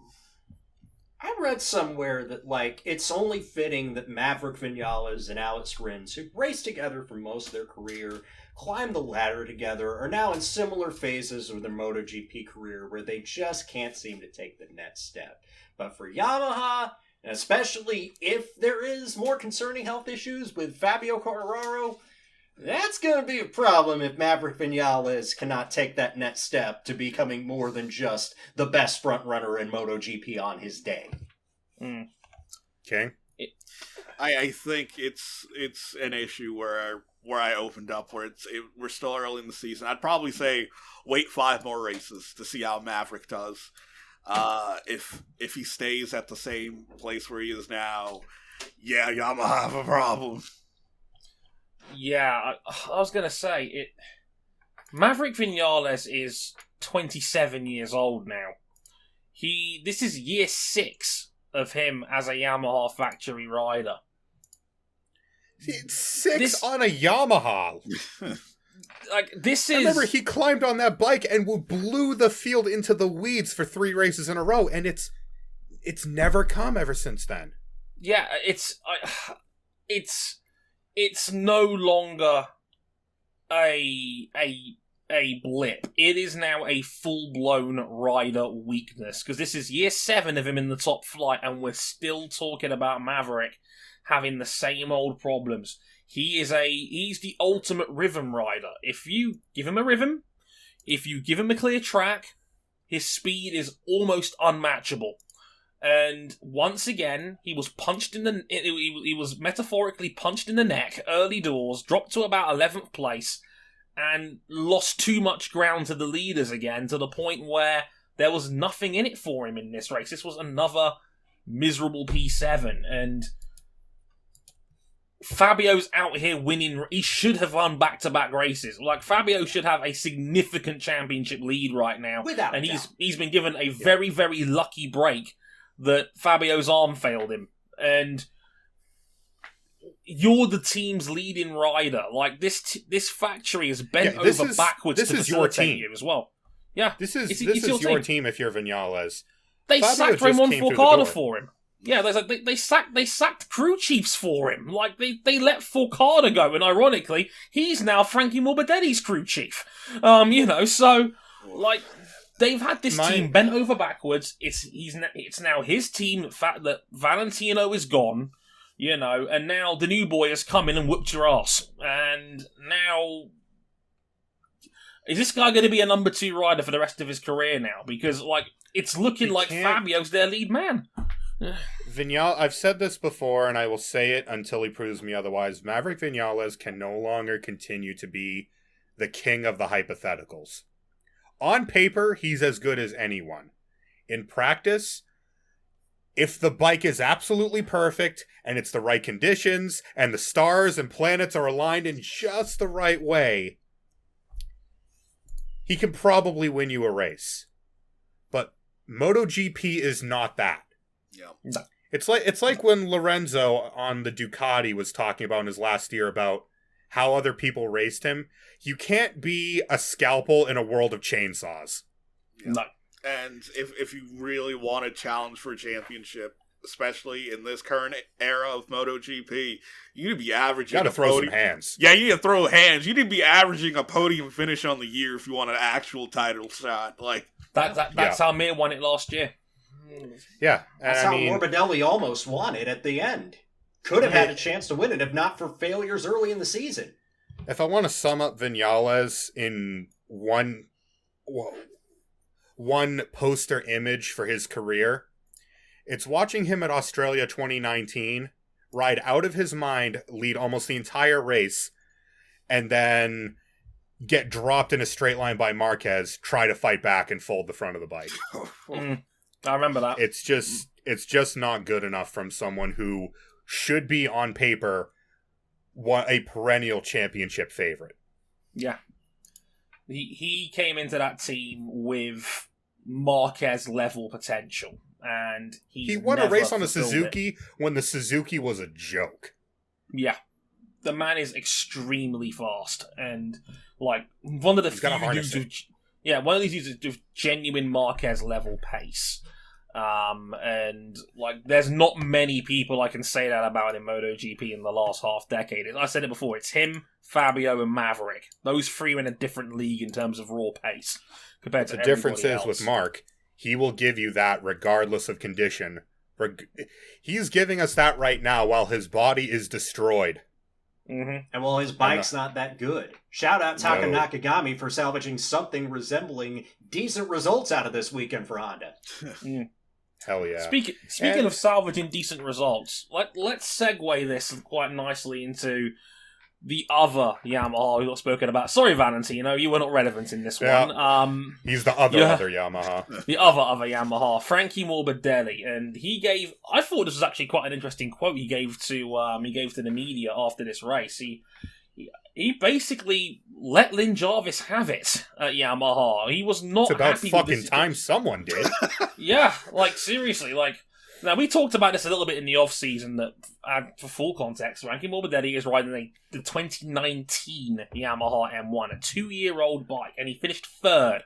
I read somewhere that, like, it's only fitting that Maverick Vinales and Alex Rins, who raced together for most of their career, climbed the ladder together, are now in similar phases of their MotoGP career where they just can't seem to take the next step. But for Yamaha, and especially if there is more concerning health issues with Fabio Quartararo, that's going to be a problem if Maverick Vinales cannot take that next step to becoming more than just the best front runner in MotoGP on his day. Okay. I think it's an issue where I opened up where we're still early in the season. I'd probably say wait 5 more races to see how Maverick does. If he stays at the same place where he is now, yeah, Yamaha have a problem. Yeah, I was going to say, Maverick Vinales is 27 years old now. This is year 6 of him as a Yamaha factory rider. It's 6 on a Yamaha. I remember he climbed on that bike and blew the field into the weeds for 3 races in a row, and it's never come ever since then. Yeah, it's no longer a blip. It is now a full-blown rider weakness, because this is year 7 of him in the top flight, and we're still talking about Maverick having the same old problems. He's the ultimate rhythm rider. If you give him a rhythm, if you give him a clear track, his speed is almost unmatchable. And once again, he was he was metaphorically punched in the neck early doors, dropped to about 11th place, and lost too much ground to the leaders again, to the point where there was nothing in it for him in this race. This was another miserable P7, and Fabio's out here winning. He should have won back-to-back races. Like, Fabio should have a significant championship lead right now. Without and doubt. he's been given a very, very lucky break that Fabio's arm failed him. And you're the team's leading rider. Like, this factory is bent over backwards to facilitate you as well. Yeah, this is your team if you're Vinales. They sacked Raymond Forcada for him. Yeah, they sacked crew chiefs for him. Like, they let Forcada go, and ironically, he's now Frankie Morbidelli's crew chief. So, like, they've had this team bent over backwards. It's now his team. The fact that Valentino is gone, and now the new boy has come in and whooped your ass. And now, is this guy going to be a number 2 rider for the rest of his career now? Because, like, it's looking like Fabio's their lead man. I've said this before, and I will say it until he proves me otherwise. Maverick Vinales can no longer continue to be the king of the hypotheticals. On paper, he's as good as anyone. In practice, if the bike is absolutely perfect, and it's the right conditions, and the stars and planets are aligned in just the right way, he can probably win you a race. But MotoGP is not that. Yeah. It's like when Lorenzo on the Ducati was talking about in his last year about how other people raced him. You can't be a scalpel in a world of chainsaws. Yeah. No. And if you really want to challenge for a championship, especially in this current era of MotoGP, you need to be averaging. You got to throw some hands. Yeah, you need to throw hands. You need to be averaging a podium finish on the year if you want an actual title shot. Like that's how Mir won it last year. Yeah, that's how Morbidelli almost won it at the end. Could have had a chance to win it if not for failures early in the season. If I want to sum up Vinales in one poster image for his career, it's watching him at Australia 2019 ride out of his mind, lead almost the entire race, and then get dropped in a straight line by Marquez, try to fight back and fold the front of the bike. I remember that. It's just not good enough from someone who should be on paper a perennial championship favorite. Yeah. He came into that team with Marquez level potential, and he won a race on a Suzuki when the Suzuki was a joke. Yeah. The man is extremely fast, and like one of the few dudes with genuine Marquez level pace. And like, there's not many people I can say that about in MotoGP in the last half decade. I said it before, it's him, Fabio, and Maverick. Those three are in a different league in terms of raw pace compared to the difference is else. with Mark, he will give you that regardless of condition. He's giving us that right now while his body is destroyed. Mm-hmm. And while his bike's not that good. Shout out Taka Nakagami for salvaging something resembling decent results out of this weekend for Honda. Hell yeah. Speaking of salvaging decent results, let's segue this quite nicely into the other Yamaha we got spoken about. Sorry, Valentino, you were not relevant in this one. He's the other Yamaha. The other Yamaha, Frankie Morbidelli, and I thought this was actually quite an interesting quote he gave to the media after this race. He basically let Lynn Jarvis have it at Yamaha. He was not happy. It's about happy fucking with time someone did. Yeah, like seriously, like. Now, we talked about this a little bit in the off-season, that for full context, Frankie Morbidelli is riding the 2019 Yamaha M1, a 2-year-old bike, and he finished third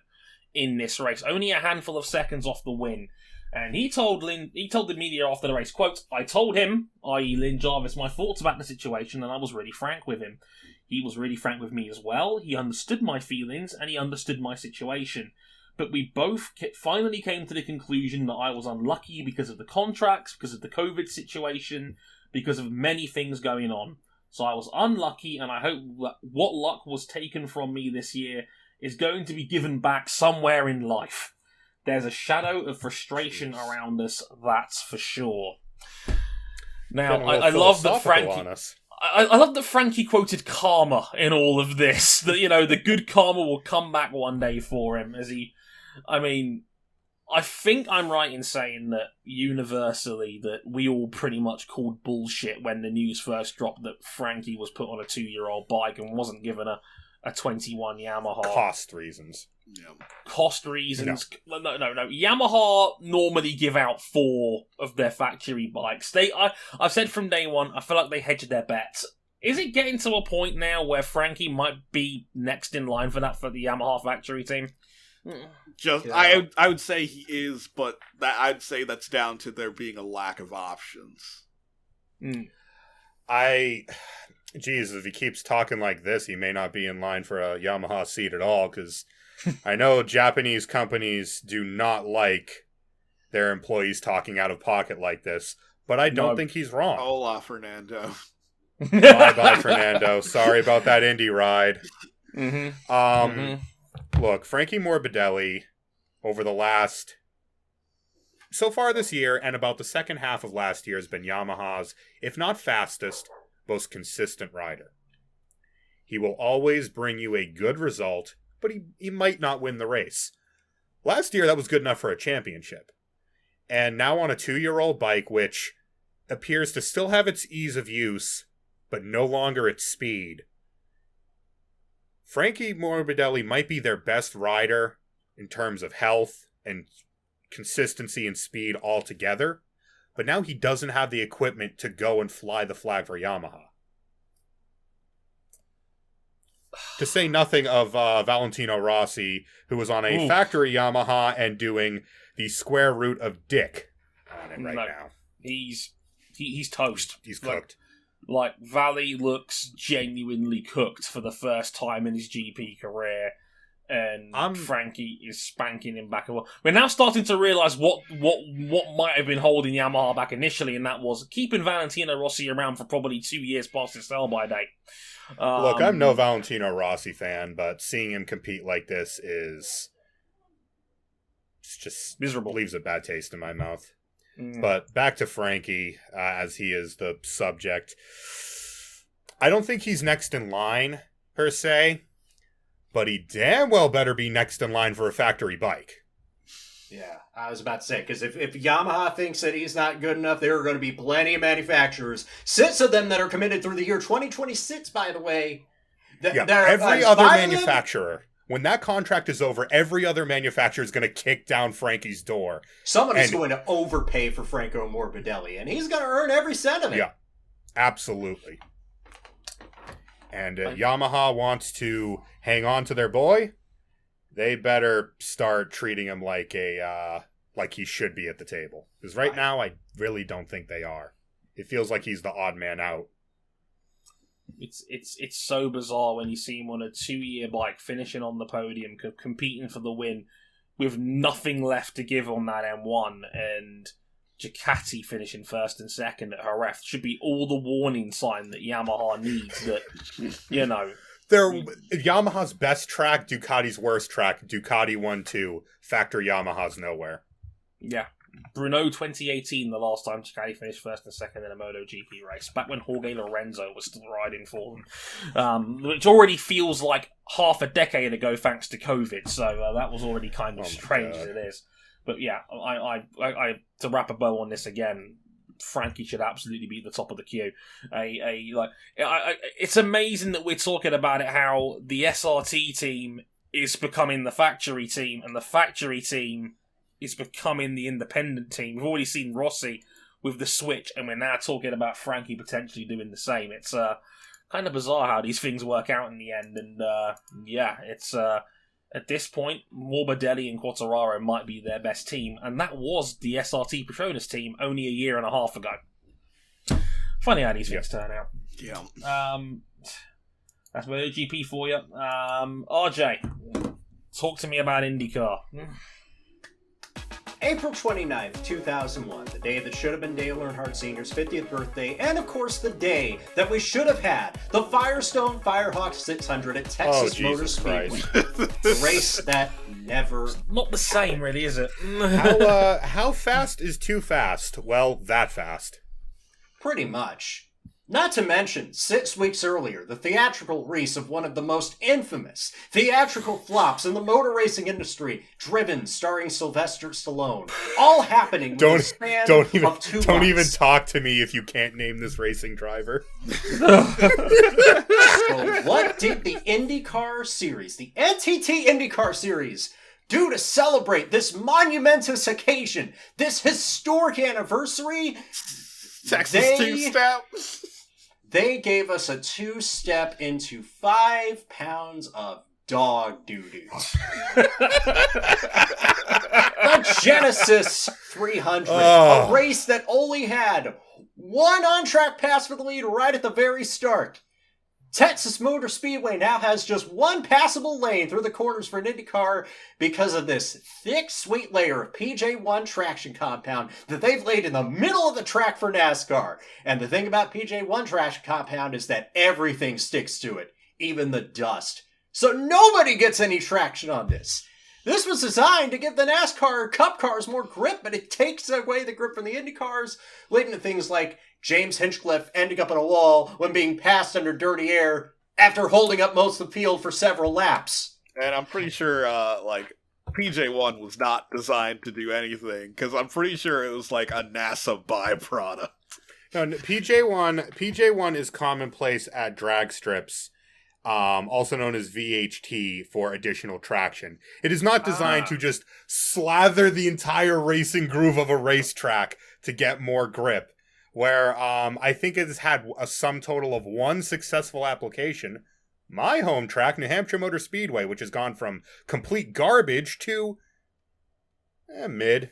in this race, only a handful of seconds off the win. And he told the media after the race, quote, "I told him, i.e. Lynn Jarvis, my thoughts about the situation, and I was really frank with him. He was really frank with me as well. He understood my feelings, and he understood my situation. But we both finally came to the conclusion that I was unlucky because of the contracts, because of the COVID situation, because of many things going on. So I was unlucky, and I hope that what luck was taken from me this year is going to be given back somewhere in life. There's a shadow of frustration around us, that's for sure." Now, I love that Frankie... I love that Frankie quoted karma in all of this. That, the good karma will come back one day for him as he... I mean, I think I'm right in saying that universally that we all pretty much called bullshit when the news first dropped that Frankie was put on a 2-year-old bike and wasn't given a 21 Yamaha. Cost reasons. Yeah. Cost reasons. No. Yamaha normally give out 4 of their factory bikes. I've said from day one, I feel like they hedged their bets. Is it getting to a point now where Frankie might be next in line for that for the Yamaha factory team? I would say he is, but I'd say that's down to there being a lack of options. Jesus, if he keeps talking like this, he may not be in line for a Yamaha seat at all, because I know Japanese companies do not like their employees talking out of pocket like this, but I don't think he's wrong. Hola, Fernando. Bye, Fernando. Sorry about that Indy ride. Look, Frankie Morbidelli, over the last... so far this year, and about the second half of last year, has been Yamaha's, if not fastest, most consistent rider. He will always bring you a good result, but he might not win the race. Last year, that was good enough for a championship. And now on a 2-year-old bike, which appears to still have its ease of use, but no longer its speed, Frankie Morbidelli might be their best rider in terms of health and consistency and speed altogether, but now he doesn't have the equipment to go and fly the flag for Yamaha. To say nothing of Valentino Rossi, who was on a factory Yamaha and doing the square root of dick on it now. He's toast. He's cooked. Like, Valley looks genuinely cooked for the first time in his GP career, and Frankie is spanking him back. We're now starting to realise what might have been holding Yamaha back initially, and that was keeping Valentino Rossi around for probably 2 years past his sell-by date. Look, I'm no Valentino Rossi fan, but seeing him compete like this is... it's just miserable. Leaves a bad taste in my mouth. But back to Frankie, as he is the subject. I don't think he's next in line, per se, but he damn well better be next in line for a factory bike. Yeah, I was about to say, because if Yamaha thinks that he's not good enough, there are going to be plenty of manufacturers, 6 of them that are committed through the year 2026, by the way. Every other manufacturer... when that contract is over, every other manufacturer is going to kick down Frankie's door. Someone is going to overpay for Franco Morbidelli, and he's going to earn every cent of it. Yeah, absolutely. And Yamaha wants to hang on to their boy. They better start treating him like a like he should be at the table. Because right now, I really don't think they are. It feels like he's the odd man out. It's so bizarre when you see him on a 2-year bike, finishing on the podium, competing for the win, with nothing left to give on that M1, and Ducati finishing first and second at Jerez should be all the warning sign that Yamaha needs. That, you know, They're Yamaha's best track, Ducati's worst track. Ducati 1-2. Factor Yamaha's nowhere. Yeah. Brno 2018, the last time Ducati finished first and second in a MotoGP race, back when Jorge Lorenzo was still riding for them, which already feels like half a decade ago thanks to COVID, so that was already kind of strange as it is. But yeah, I to wrap a bow on this again, Frankie should absolutely be at the top of the queue. It's amazing that we're talking about it, how the SRT team is becoming the factory team, and the factory team is becoming the independent team. We've already seen Rossi with the switch, and we're now talking about Frankie potentially doing the same. It's kind of bizarre how these things work out in the end, and it's at this point, Morbidelli and Quartararo might be their best team, and that was the SRT Petronas team only a year and a half ago. Funny how these things turn out. Yeah. That's MotoGP for you. RJ, talk to me about IndyCar. April 29th, 2001, the day that should have been Dale Earnhardt Sr.'s 50th birthday, and of course the day that we should have had the Firestone Firehawk 600 at Texas Motor Speedway. The race that never... Not the same, really, is it? How fast is too fast? Well, that fast. Pretty much. Not to mention, 6 weeks earlier, the theatrical race of one of the most infamous theatrical flops in the motor racing industry, Driven, starring Sylvester Stallone, all happening within a span of 2 months. Don't even talk to me if you can't name this racing driver. So what did the IndyCar series, the NTT IndyCar series, do to celebrate this monumentous occasion, this historic anniversary? Texas two-step. They gave us a 2-step into 5 pounds of dog doo-doo. The Genesis 300, a race that only had one on-track pass for the lead right at the very start. Texas Motor Speedway now has just one passable lane through the corners for an IndyCar because of this thick, sweet layer of PJ1 traction compound that they've laid in the middle of the track for NASCAR. And the thing about PJ1 traction compound is that everything sticks to it, even the dust. So nobody gets any traction on this. This was designed to give the NASCAR Cup cars more grip, but it takes away the grip from the Indy cars, leading to things like James Hinchcliffe ending up in a wall when being passed under dirty air after holding up most of the field for several laps. And I'm pretty sure, PJ1 was not designed to do anything, because I'm pretty sure it was like a NASA byproduct. No, PJ1 is commonplace at drag strips, also known as VHT, for additional traction. It is not designed to just slather the entire racing groove of a racetrack to get more grip. Where I think it has had a sum total of one successful application. My home track, New Hampshire Motor Speedway, which has gone from complete garbage to mid.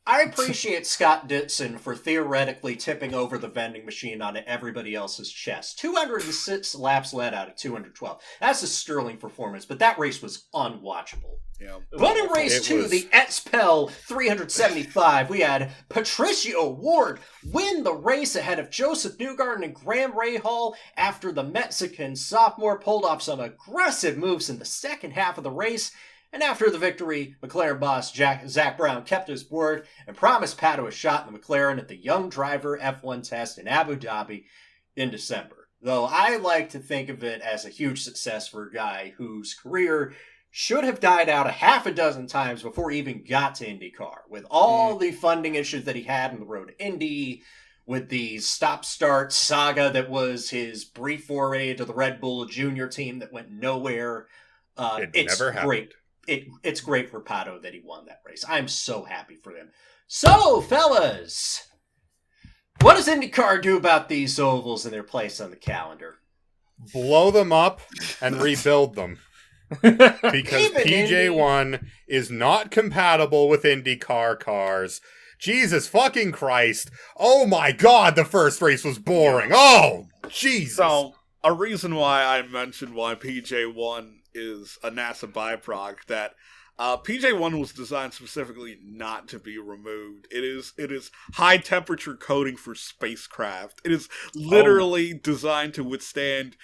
I appreciate Scott Dixon for theoretically tipping over the vending machine onto everybody else's chest. 206 laps led out of 212. That's a sterling performance, but that race was unwatchable. Yeah. But in race 2, the Etspel 375, we had Patricio O'Ward win the race ahead of Joseph Newgarden and Graham Rahal after the Mexican sophomore pulled off some aggressive moves in the second half of the race. And after the victory, McLaren boss Zach Brown kept his word and promised Pato a shot in the McLaren at the Young Driver F1 test in Abu Dhabi in December. Though I like to think of it as a huge success for a guy whose career should have died out a half a dozen times before he even got to IndyCar. With all the funding issues that he had on the road to Indy, with the stop-start saga that was his brief foray into the Red Bull Junior team that went nowhere. It's never happened. Great. It's great for Pato that he won that race. I'm so happy for him. So, fellas, what does IndyCar do about these ovals and their place on the calendar? Blow them up and rebuild them. Because Even PJ1 is not compatible with IndyCar cars. Jesus fucking Christ. Oh my god, the first race was boring. Oh, Jesus. So, a reason why I mentioned why PJ1 is a NASA byproduct, that PJ1 was designed specifically not to be removed. It is high temperature coating for spacecraft. It is literally designed to withstand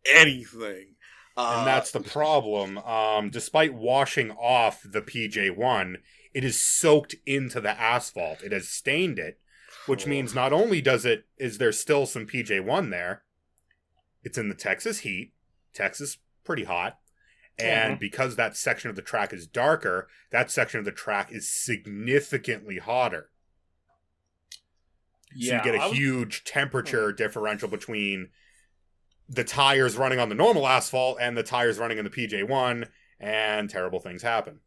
anything. And that's the problem. Despite washing off the PJ1, it is soaked into the asphalt. It has stained it, which means not only is there still some PJ1 there, it's in the Texas heat. Texas, pretty hot. And because that section of the track is darker, that section of the track is significantly hotter. So you get a huge temperature differential between the tires running on the normal asphalt and the tires running in the PJ1, and terrible things happen.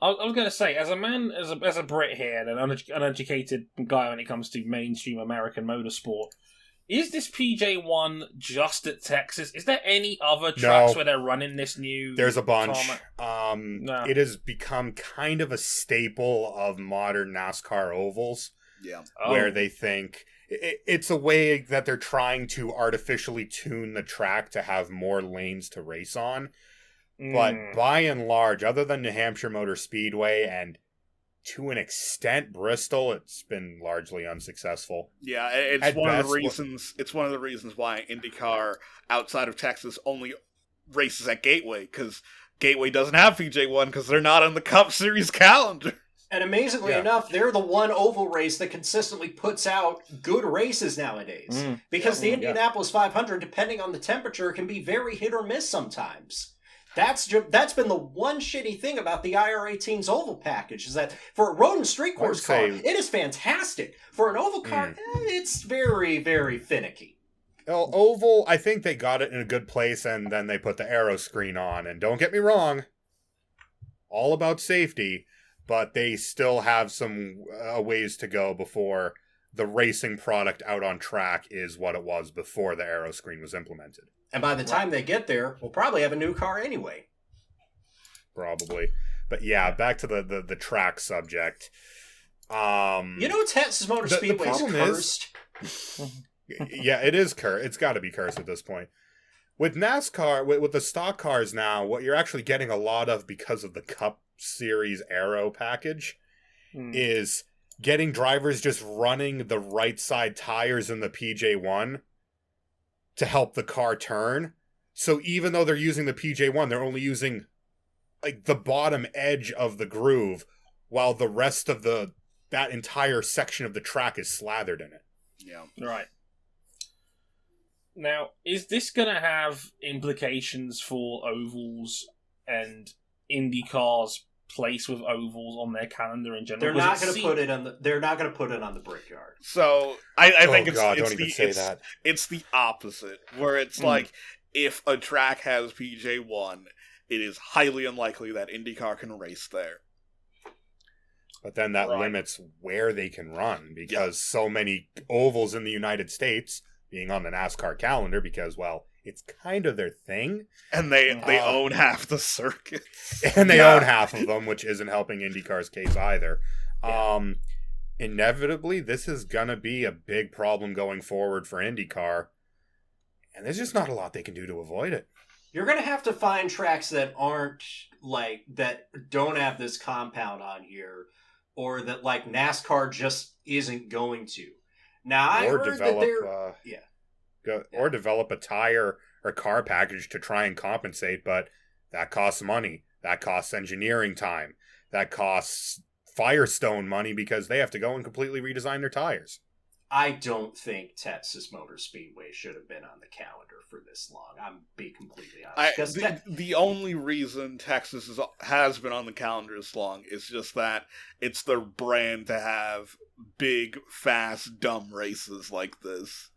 I was going to say, as a Brit here, an uneducated guy when it comes to mainstream American motorsport, is this PJ1 just at Texas? Is there any other tracks where they're running this new? There's a bunch. No. It has become kind of a staple of modern NASCAR ovals. Yeah. Where they think it's a way that they're trying to artificially tune the track to have more lanes to race on. But by and large, other than New Hampshire Motor Speedway and to an extent Bristol, it's been largely unsuccessful. Yeah, it's one of the reasons. It's one of the reasons why IndyCar outside of Texas only races at Gateway, because Gateway doesn't have PJ1 because they're not on the Cup Series calendar. And amazingly enough, they're the one oval race that consistently puts out good races nowadays. Because the Indianapolis 500, depending on the temperature, can be very hit or miss sometimes. That's been the one shitty thing about the IR18's oval package, is that for a road and street course car, it is fantastic. For an oval car, it's very, very finicky. Well, oval, I think they got it in a good place, and then they put the aero screen on. And don't get me wrong, all about safety, but they still have some ways to go before the racing product out on track is what it was before the aero screen was implemented. And by the time they get there, we'll probably have a new car anyway. Probably. But yeah, back to the track subject. Texas Motor Speedway is cursed. Yeah, it is cursed. It's got to be cursed at this point. With NASCAR, with the stock cars now, what you're actually getting a lot of because of the Cup Series Aero package is getting drivers just running the right side tires in the PJ1 to help the car turn. So even though they're using the PJ1, they're only using like the bottom edge of the groove, while the rest of that entire section of the track is slathered in it. Yeah. Right. Now, is this going to have implications for ovals and IndyCar's place with ovals on their calendar in general? They're not going to put it on the. They're not going to put it on the Brickyard. So I think it's the opposite, where it's like if a track has PJ1, it is highly unlikely that IndyCar can race there. But then that limits where they can run, because so many ovals in the United States being on the NASCAR calendar, because, well, it's kind of their thing. And they own half the circuits. And they own half of them, which isn't helping IndyCar's case either. Inevitably, this is going to be a big problem going forward for IndyCar. And there's just not a lot they can do to avoid it. You're going to have to find tracks that aren't, that don't have this compound on here, or that, NASCAR just isn't going to. Now, I heard that they're... Or develop a tire or car package to try and compensate, but that costs money. That costs engineering time. That costs Firestone money, because they have to go and completely redesign their tires. I don't think Texas Motor Speedway should have been on the calendar for this long. I'm being completely honest. The only reason Texas has been on the calendar this long is just that it's their brand to have big, fast, dumb races like this.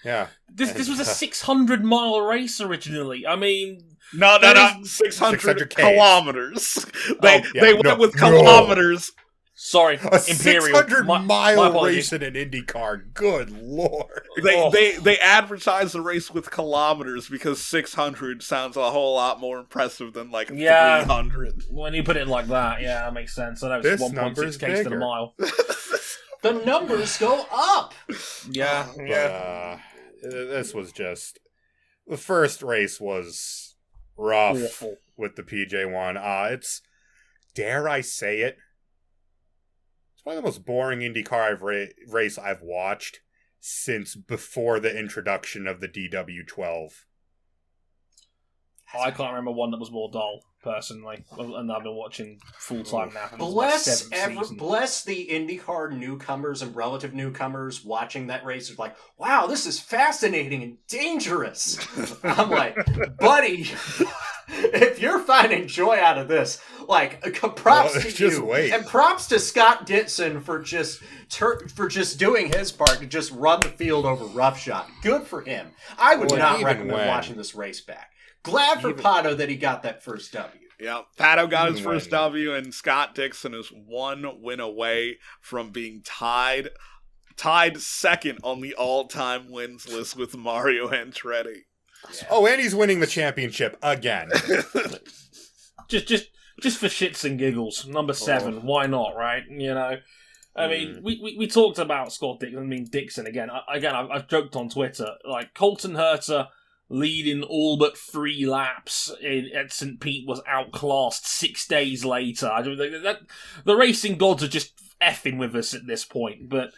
Yeah. This was a 600-mile race originally. I mean... No, 600 kilometers. They went with kilometers. Sorry, A Imperial. 600-mile race in an IndyCar. Good lord. They advertise the race with kilometers because 600 sounds a whole lot more impressive than like 300. When you put it like that, yeah, that makes sense. I know it's 1.6 k's to the mile. The numbers go up. Yeah. This was just... The first race was rough Awful. with the PJ1. It's... Dare I say it? It's one of the most boring IndyCar race I've watched since before the introduction of the DW12. I can't remember one that was more dull, personally, and I've been watching full time now. Bless the IndyCar newcomers and relative newcomers watching that race. It's like, wow, this is fascinating and dangerous. I'm like, buddy, if you're finding joy out of this, like, props to you, wait. And props to Scott Dixon for just doing his part to just run the field over roughshod. Good for him. I would not recommend watching this race back. Glad for Pato that he got that first W. Yeah, Pato got his first W, and Scott Dixon is one win away from being tied second on the all-time wins list with Mario Andretti. Yeah. Oh, and he's winning the championship again. just for shits and giggles, number 7. Why not? Right? You know. I mean, we talked about Scott Dixon. I mean, Dixon again. I've joked on Twitter, like, Colton Herta leading all but 3 laps at St. Pete was outclassed 6 days later. The racing gods are just effing with us at this point. But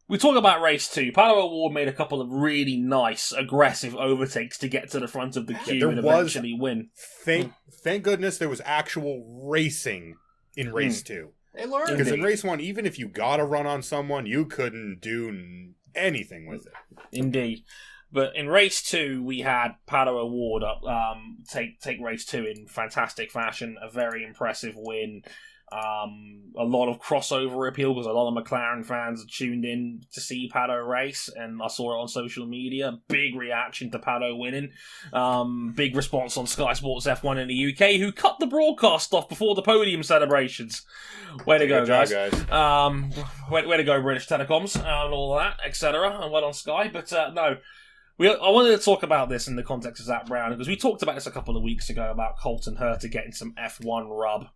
we talk about race 2. Pato O'Ward made a couple of really nice, aggressive overtakes to get to the front of the queue and eventually win. Thank goodness there was actual racing in race 2. They learned. Because in race 1, even if you got a run on someone, you couldn't do anything with it. Indeed. But in race 2, we had Pato O'Ward up, take race 2 in fantastic fashion. A very impressive win. A lot of crossover appeal because a lot of McLaren fans tuned in to see Pato race, and I saw it on social media. Big reaction to Pato winning. Big response on Sky Sports F1 in the UK, who cut the broadcast off before the podium celebrations. Way to go, guys. Way to go, British Telecoms, and all that, etc. And well on Sky. But no. I wanted to talk about this in the context of Zach Brown, because we talked about this a couple of weeks ago about Colton Herta getting some F1 rub.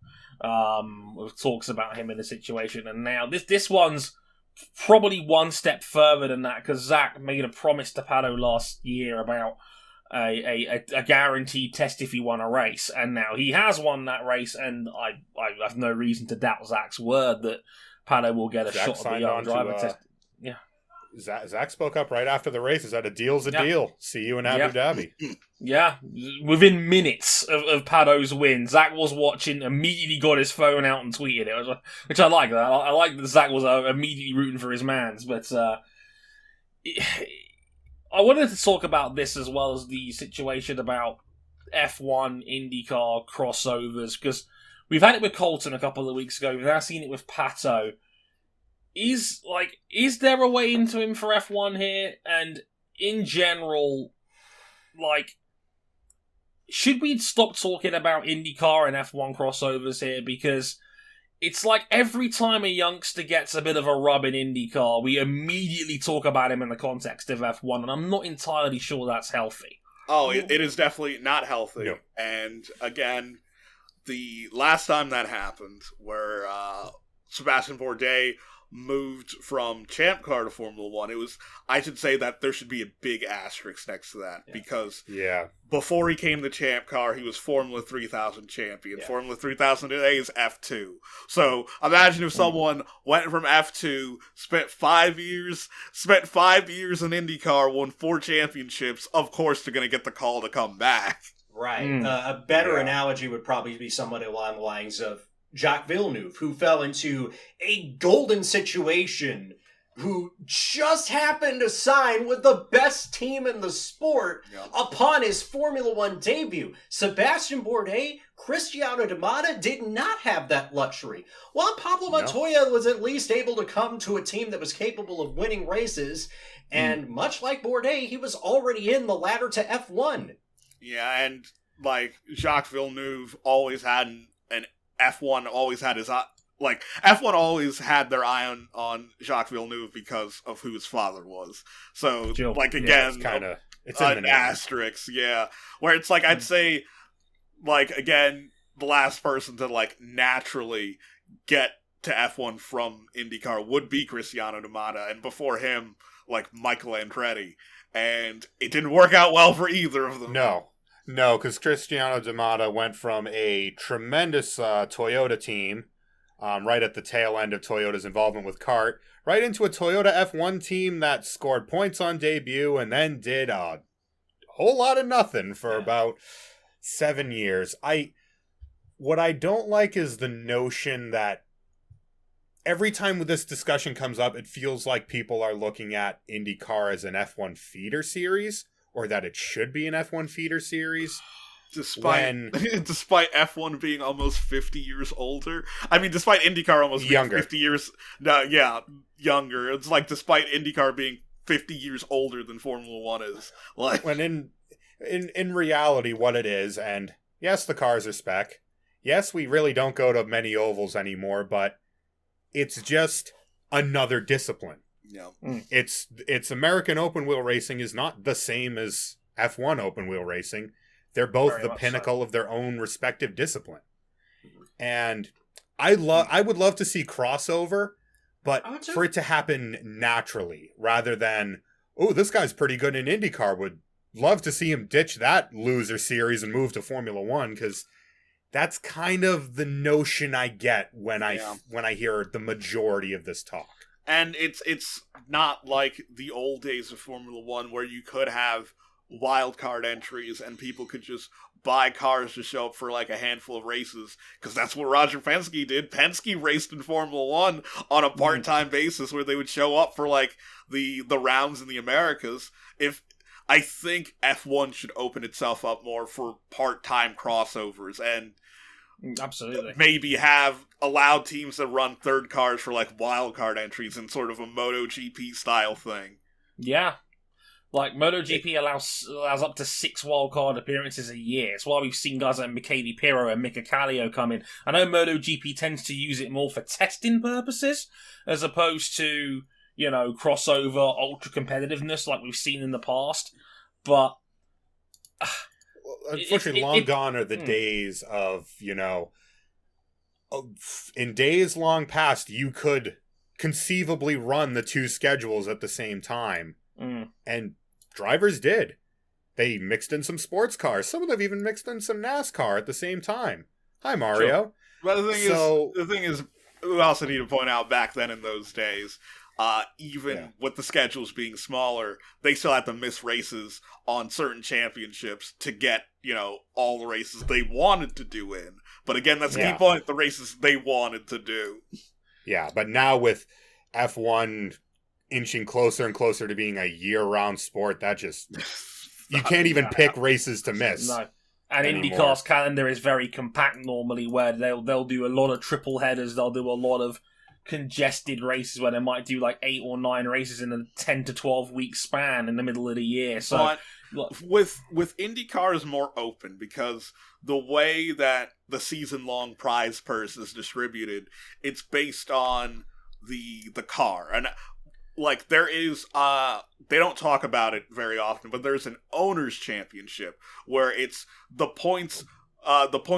With talks about him in the situation, and now this one's probably one step further than that, because Zach made a promise to Pato last year about a guaranteed test if he won a race, and now he has won that race, and I have no reason to doubt Zach's word that Pato will get a shot at the young driver test. Yeah. Zach spoke up right after the race. Is that a deal's a deal? See you in Abu Dhabi. Yeah, within minutes of Pato's win, Zach was watching, immediately got his phone out and tweeted it, which I like that. I like that Zach was immediately rooting for his mans, but I wanted to talk about this as well as the situation about F1, IndyCar crossovers, because we've had it with Colton a couple of weeks ago, we've now seen it with Pato. Is there a way into him for F1 here? And in general, like, should we stop talking about IndyCar and F1 crossovers here? Because it's like every time a youngster gets a bit of a rub in IndyCar, we immediately talk about him in the context of F1, and I'm not entirely sure that's healthy. Oh, it is definitely not healthy. No. And again, the last time that happened, where Sebastian Bourdais moved from Champ Car to Formula 1, I should say that there should be a big asterisk next to that, because before he came to Champ Car, he was Formula 3000 champion. Yeah. Formula 3000 today is F2. So imagine if someone went from F2, spent 5 years in IndyCar, won 4 championships, of course they're going to get the call to come back. Right. A better analogy would probably be somewhat along the lines of Jacques Villeneuve, who fell into a golden situation, who just happened to sign with the best team in the sport upon his Formula One debut. Sebastian Bourdais, Cristiano Di Matta did not have that luxury. While Pablo Montoya was at least able to come to a team that was capable of winning races, and much like Bourdais, he was already in the ladder to F1. Yeah, and like Jacques Villeneuve always had an F1 always had his like F1 always had their eye on Jacques Villeneuve because of who his father was. So Sure. like Yeah, again, it's in the an name. asterisk, yeah. Where it's like I'd say, like again, the last person to like naturally get to F1 from IndyCar would be Cristiano D'Amata, and before him, like Michael Andretti, and it didn't work out well for either of them. No, because Cristiano D'Amata went from a tremendous Toyota team, right at the tail end of Toyota's involvement with kart, right into a Toyota F1 team that scored points on debut and then did a whole lot of nothing for about 7 years. What I don't like is the notion that every time this discussion comes up, it feels like people are looking at IndyCar as an F1 feeder series, or that it should be an F1 feeder series. Despite F1 being almost 50 years older. I mean, despite IndyCar almost being Younger. 50 years... younger. It's like, despite IndyCar being 50 years older than Formula 1 is. Like, when in reality, what it is, and yes, the cars are spec. Yes, we really don't go to many ovals anymore, but it's just another discipline. yeah. It's American open wheel racing is not the same as F1 open wheel racing. They're both Very the much pinnacle so. of their own respective discipline. And I would love to see crossover, but for it to happen naturally rather than, oh, this guy's pretty good in IndyCar. Would love to see him ditch that loser series and move to Formula One, because that's kind of the notion I get when I hear the majority of this talk. And it's not like the old days of Formula 1 where you could have wildcard entries and people could just buy cars to show up for like a handful of races, because that's what Roger Penske did. Penske raced in Formula 1 on a part-time basis where they would show up for like the rounds in the Americas. I think F1 should open itself up more for part-time crossovers and Absolutely. maybe have allowed teams to run third cars for like wildcard entries in sort of a MotoGP style thing. Yeah. Like, MotoGP allows up to 6 wildcard appearances a year. It's why we've seen guys like Michele Pirro and Mika Kallio come in. I know MotoGP tends to use it more for testing purposes, as opposed to, crossover ultra competitiveness like we've seen in the past. But unfortunately, long gone are the days of, in days long past, you could conceivably run the two schedules at the same time. And drivers did. They mixed in some sports cars. Some of them even mixed in some NASCAR at the same time. Hi, Mario. Sure. But the thing is, we also need to point out back then in those days, with the schedules being smaller, they still had to miss races on certain championships to get, all the races they wanted to do in. But again, that's the key point, the races they wanted to do. Yeah, but now with F1 inching closer and closer to being a year-round sport, that just... you can't even pick races to miss. No. And anymore. IndyCar's calendar is very compact normally, where they'll do a lot of triple headers, they'll do a lot of congested races where they might do like 8 or 9 races in a 10 to 12 week span in the middle of the year. So with IndyCar is more open, because the way that the season-long prize purse is distributed, it's based on the car. And like, there is, they don't talk about it very often, but there's an owner's championship where it's the points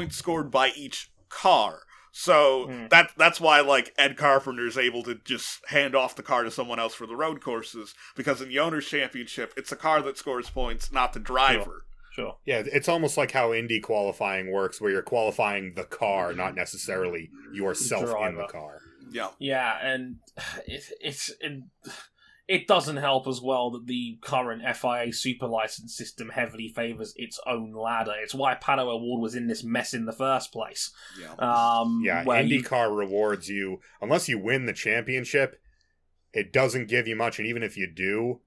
scored by each car. So that's why, like, Ed Carpenter's able to just hand off the car to someone else for the road courses, because in the owner's championship, it's the car that scores points, not the driver. Sure. Yeah, it's almost like how Indy qualifying works, where you're qualifying the car, not necessarily yourself in the car. Yeah, and it doesn't help as well that the current FIA super license system heavily favours its own ladder. It's why Pato O'Ward was in this mess in the first place. IndyCar rewards you, unless you win the championship, it doesn't give you much, and even if you do,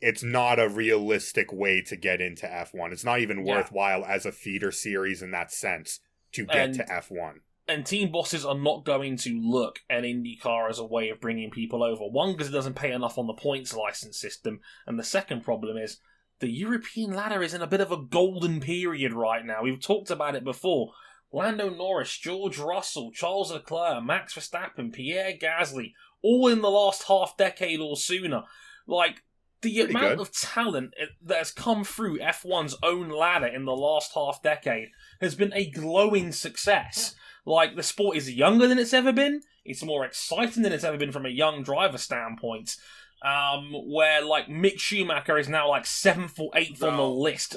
it's not a realistic way to get into F1. It's not even worthwhile as a feeder series in that sense to get to F1. And team bosses are not going to look at IndyCar as a way of bringing people over. One, because it doesn't pay enough on the points license system. And the second problem is the European ladder is in a bit of a golden period right now. We've talked about it before. Lando Norris, George Russell, Charles Leclerc, Max Verstappen, Pierre Gasly, all in the last half decade or sooner. Like, the Pretty amount good. of talent that has come through F1's own ladder in the last half decade has been a glowing success. Like, the sport is younger than it's ever been. It's more exciting than it's ever been from a young driver standpoint. Where, like, Mick Schumacher is now, like, 7th or 8th on the list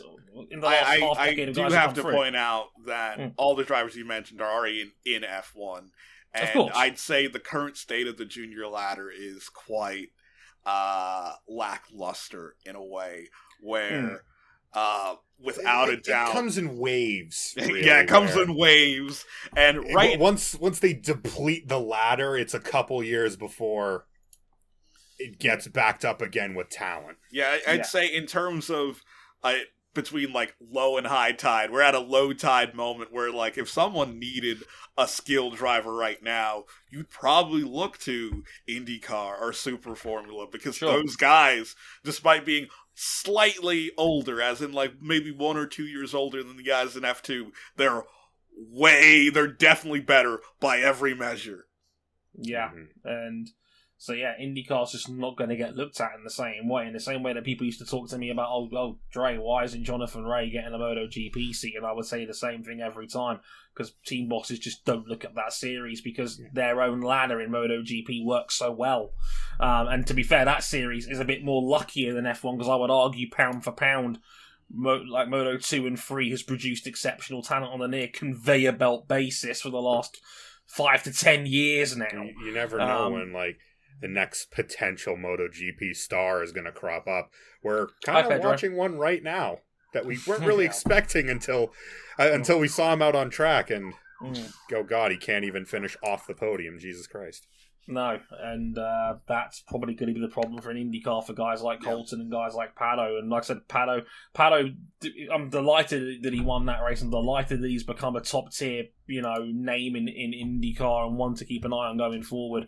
in the last half decade of I guys do who have come to through. point out that all the drivers you mentioned are already in F1. And Of course. I'd say the current state of the junior ladder is quite lackluster in a way where without a doubt it comes in waves. Really, yeah, it comes in waves, and once they deplete the ladder, it's a couple years before it gets backed up again with talent. Yeah, I'd say in terms of between like low and high tide, we're at a low tide moment where, like, if someone needed a skilled driver right now, you'd probably look to IndyCar or Super Formula, because those guys, despite being slightly older, as in like maybe 1 or 2 years older than the guys in F2, they're definitely better by every measure. Yeah, and so yeah, IndyCar's just not going to get looked at in the same way that people used to talk to me about, oh, Dre, why isn't Jonathan Ray getting a MotoGP seat? And I would say the same thing every time, because team bosses just don't look at that series because their own ladder in MotoGP works so well. And to be fair, that series is a bit more luckier than F1, because I would argue pound for pound, like Moto 2 and 3 has produced exceptional talent on a near conveyor belt basis for the last 5 to 10 years now. You never know when, like, the next potential MotoGP star is going to crop up. We're kind of watching one right now that we weren't really expecting until we saw him out on track, and oh God, he can't even finish off the podium. Jesus Christ. No, and that's probably going to be the problem for an IndyCar for guys like Colton and guys like Pato. And like I said, Pato, I'm delighted that he won that race. I'm delighted that he's become a top tier, name in IndyCar and one to keep an eye on going forward.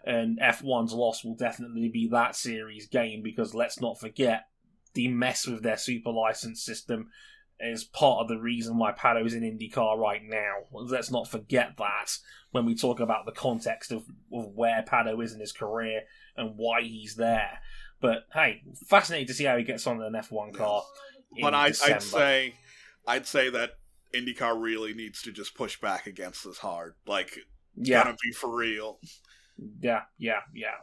And F1's loss will definitely be that series game, because let's not forget, the mess with their super license system is part of the reason why Pato's in IndyCar right now. Let's not forget that when we talk about the context of where Pato is in his career and why he's there. But hey, fascinating to see how he gets on in an F1 car. But I'd say that IndyCar really needs to just push back against this hard. Like, gotta be for real. Yeah.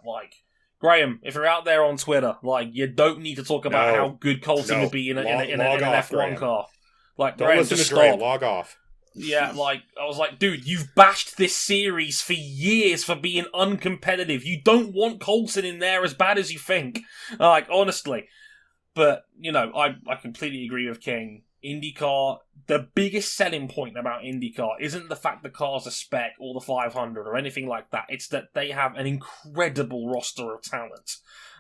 Like, Graham, if you're out there on Twitter, like, you don't need to talk about how good Colton would be in an F1 Graham. car. Like, don't Graham, listen just to Dre. stop. Log off. Yeah, like, I was like, dude, you've bashed this series for years for being uncompetitive. You don't want Colton in there as bad as you think. Like, honestly. But, I completely agree with King. IndyCar, the biggest selling point about IndyCar isn't the fact the car's a spec or the 500 or anything like that. It's that they have an incredible roster of talent.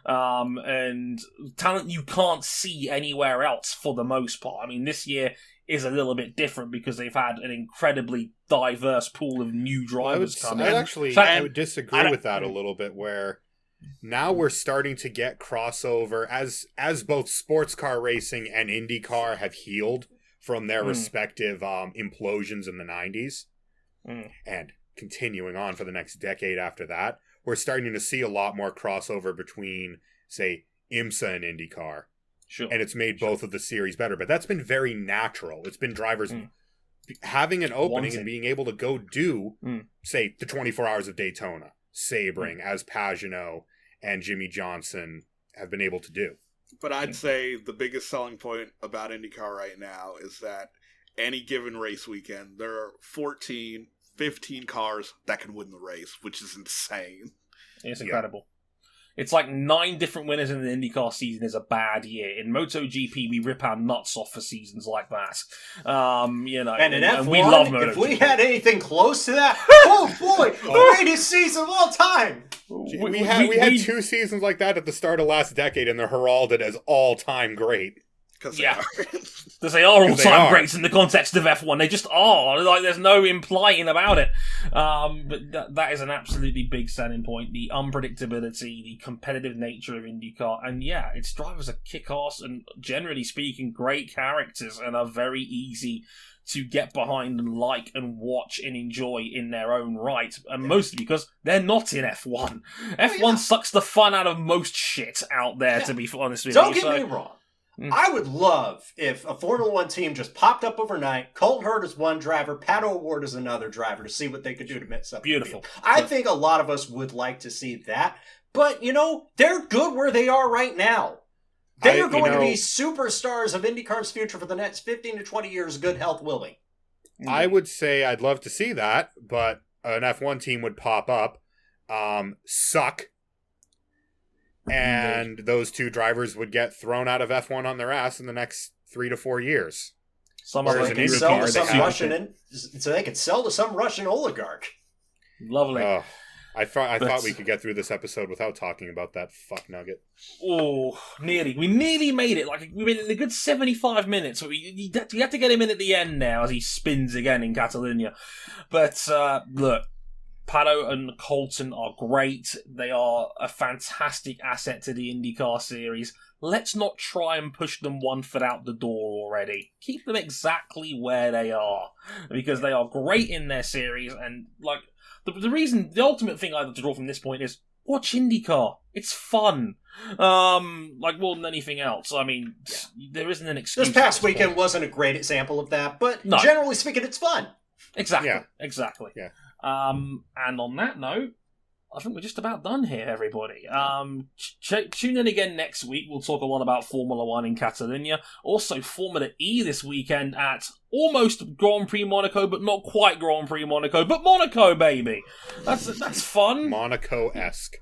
And talent you can't see anywhere else for the most part. I mean, this year is a little bit different because they've had an incredibly diverse pool of new drivers come in. I would disagree with that a little bit, where now we're starting to get crossover as both sports car racing and IndyCar have healed from their respective implosions in the 90s and continuing on for the next decade after that. We're starting to see a lot more crossover between, say, IMSA and IndyCar. Sure. And it's made both of the series better, but that's been very natural. It's been drivers having an opening and being able to go do, say, the 24 Hours of Daytona, Sebring, as Pagenaud and Jimmy Johnson have been able to do. But I'd say the biggest selling point about IndyCar right now is that any given race weekend, there are 14, 15 cars that can win the race, which is insane. It's incredible. It's like 9 different winners in the IndyCar season is a bad year. In MotoGP, we rip our nuts off for seasons like that. And in F1, and we love MotoGP. If we had anything close to that, oh boy, greatest season of all time. We had 2 seasons like that at the start of last decade, and they're heralded as all-time great. Because Yeah. they are. Because they are Because they all-time are. greats in the context of F1. They just are. Like, there's no implying about it. But that is an absolutely big selling point. The unpredictability, the competitive nature of IndyCar. And yeah, its drivers are kick-ass and, generally speaking, great characters and are very easy to get behind and like and watch and enjoy in their own right. And mostly because they're not in F1. F1 sucks the fun out of most shit out there, to be honest with Don't you. get me wrong. Mm. I would love if a Formula One team just popped up overnight, Colt Hurd is one driver, Pato O'Ward is another driver, to see what they could do to mix up the Beautiful. field. I think a lot of us would like to see that, but, they're good where they are right now. They are going to be superstars of IndyCar's future for the next 15 to 20 years, good health willing. I would say I'd love to see that, but an F1 team would pop up, suck, and those two drivers would get thrown out of F1 on their ass in the next 3 to 4 years. Some Whereas other an They people- can sell IndyCar, to they some have- Russian, so they could sell to some Russian oligarch. Lovely. Oh, I thought But- we could get through this episode without talking about that fuck nugget. Oh, nearly. We nearly made it. Like, we've been in a good 75 minutes. So you have to get him in at the end now as he spins again in Catalonia. But, look, Pato and Colton are great. They are a fantastic asset to the IndyCar series. Let's not try and push them one foot out the door already. Keep them exactly where they are. Because they are great in their series. And, like, the ultimate thing I have to draw from this point is watch IndyCar. It's fun. Like more than anything else. I mean, there isn't an excuse. This past at weekend point. wasn't a great example of that, but No. generally speaking, it's fun. Exactly. Yeah. Exactly. Yeah. And on that note, I think we're just about done here, everybody. Tune in again next week. We'll talk a lot about Formula One in Catalonia. Also, Formula E this weekend at almost Grand Prix Monaco, but not quite Grand Prix Monaco, but Monaco, baby. That's fun. Monaco-esque.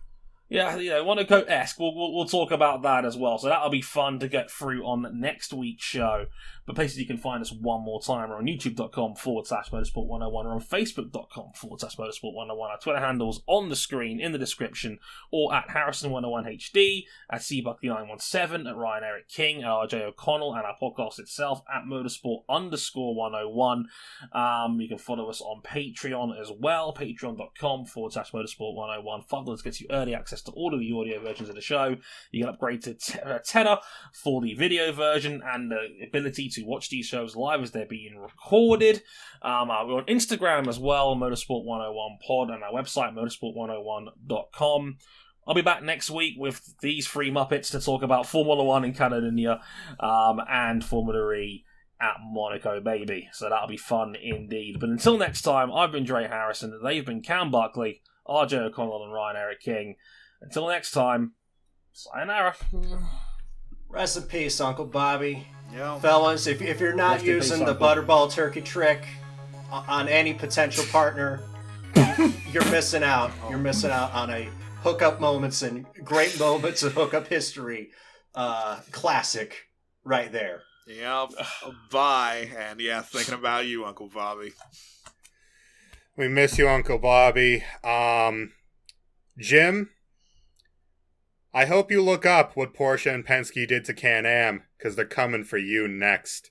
Yeah, Monaco-esque. We'll talk about that as well. So that'll be fun to get through on next week's show. But basically, you can find us one more time. We're on youtube.com/motorsport101 or on facebook.com/motorsport101. Our Twitter handles on the screen, in the description, or at Harrison101HD, at cbuckley917, at Ryan Eric King, at RJ O'Connell, and our podcast itself at motorsport_101. You can follow us on Patreon as well, patreon.com/motorsport101. $5 gets you early access to all of the audio versions of the show. You can upgrade to tenner for the video version and the ability to watch these shows live as they're being recorded. We're on Instagram as well, Motorsport101pod, and our website, motorsport101.com. I'll be back next week with these three Muppets to talk about Formula One in Catalonia and Formula E at Monaco, baby. So that'll be fun indeed. But until next time, I've been Dre Harrison. They've been Cam Buckley, RJ O'Connell, and Ryan Eric King. Until next time, sayonara. Rest in peace, Uncle Bobby. Yeah. Fellas, if you're not Rest in peace, using the Uncle. butterball turkey trick on any potential partner, you're missing out. You're missing out on a hookup moments and great moments of hookup history classic right there. Yeah. Bye. And yeah, thinking about you, Uncle Bobby. We miss you, Uncle Bobby. Jim, I hope you look up what Porsche and Penske did to Can-Am, because they're coming for you next.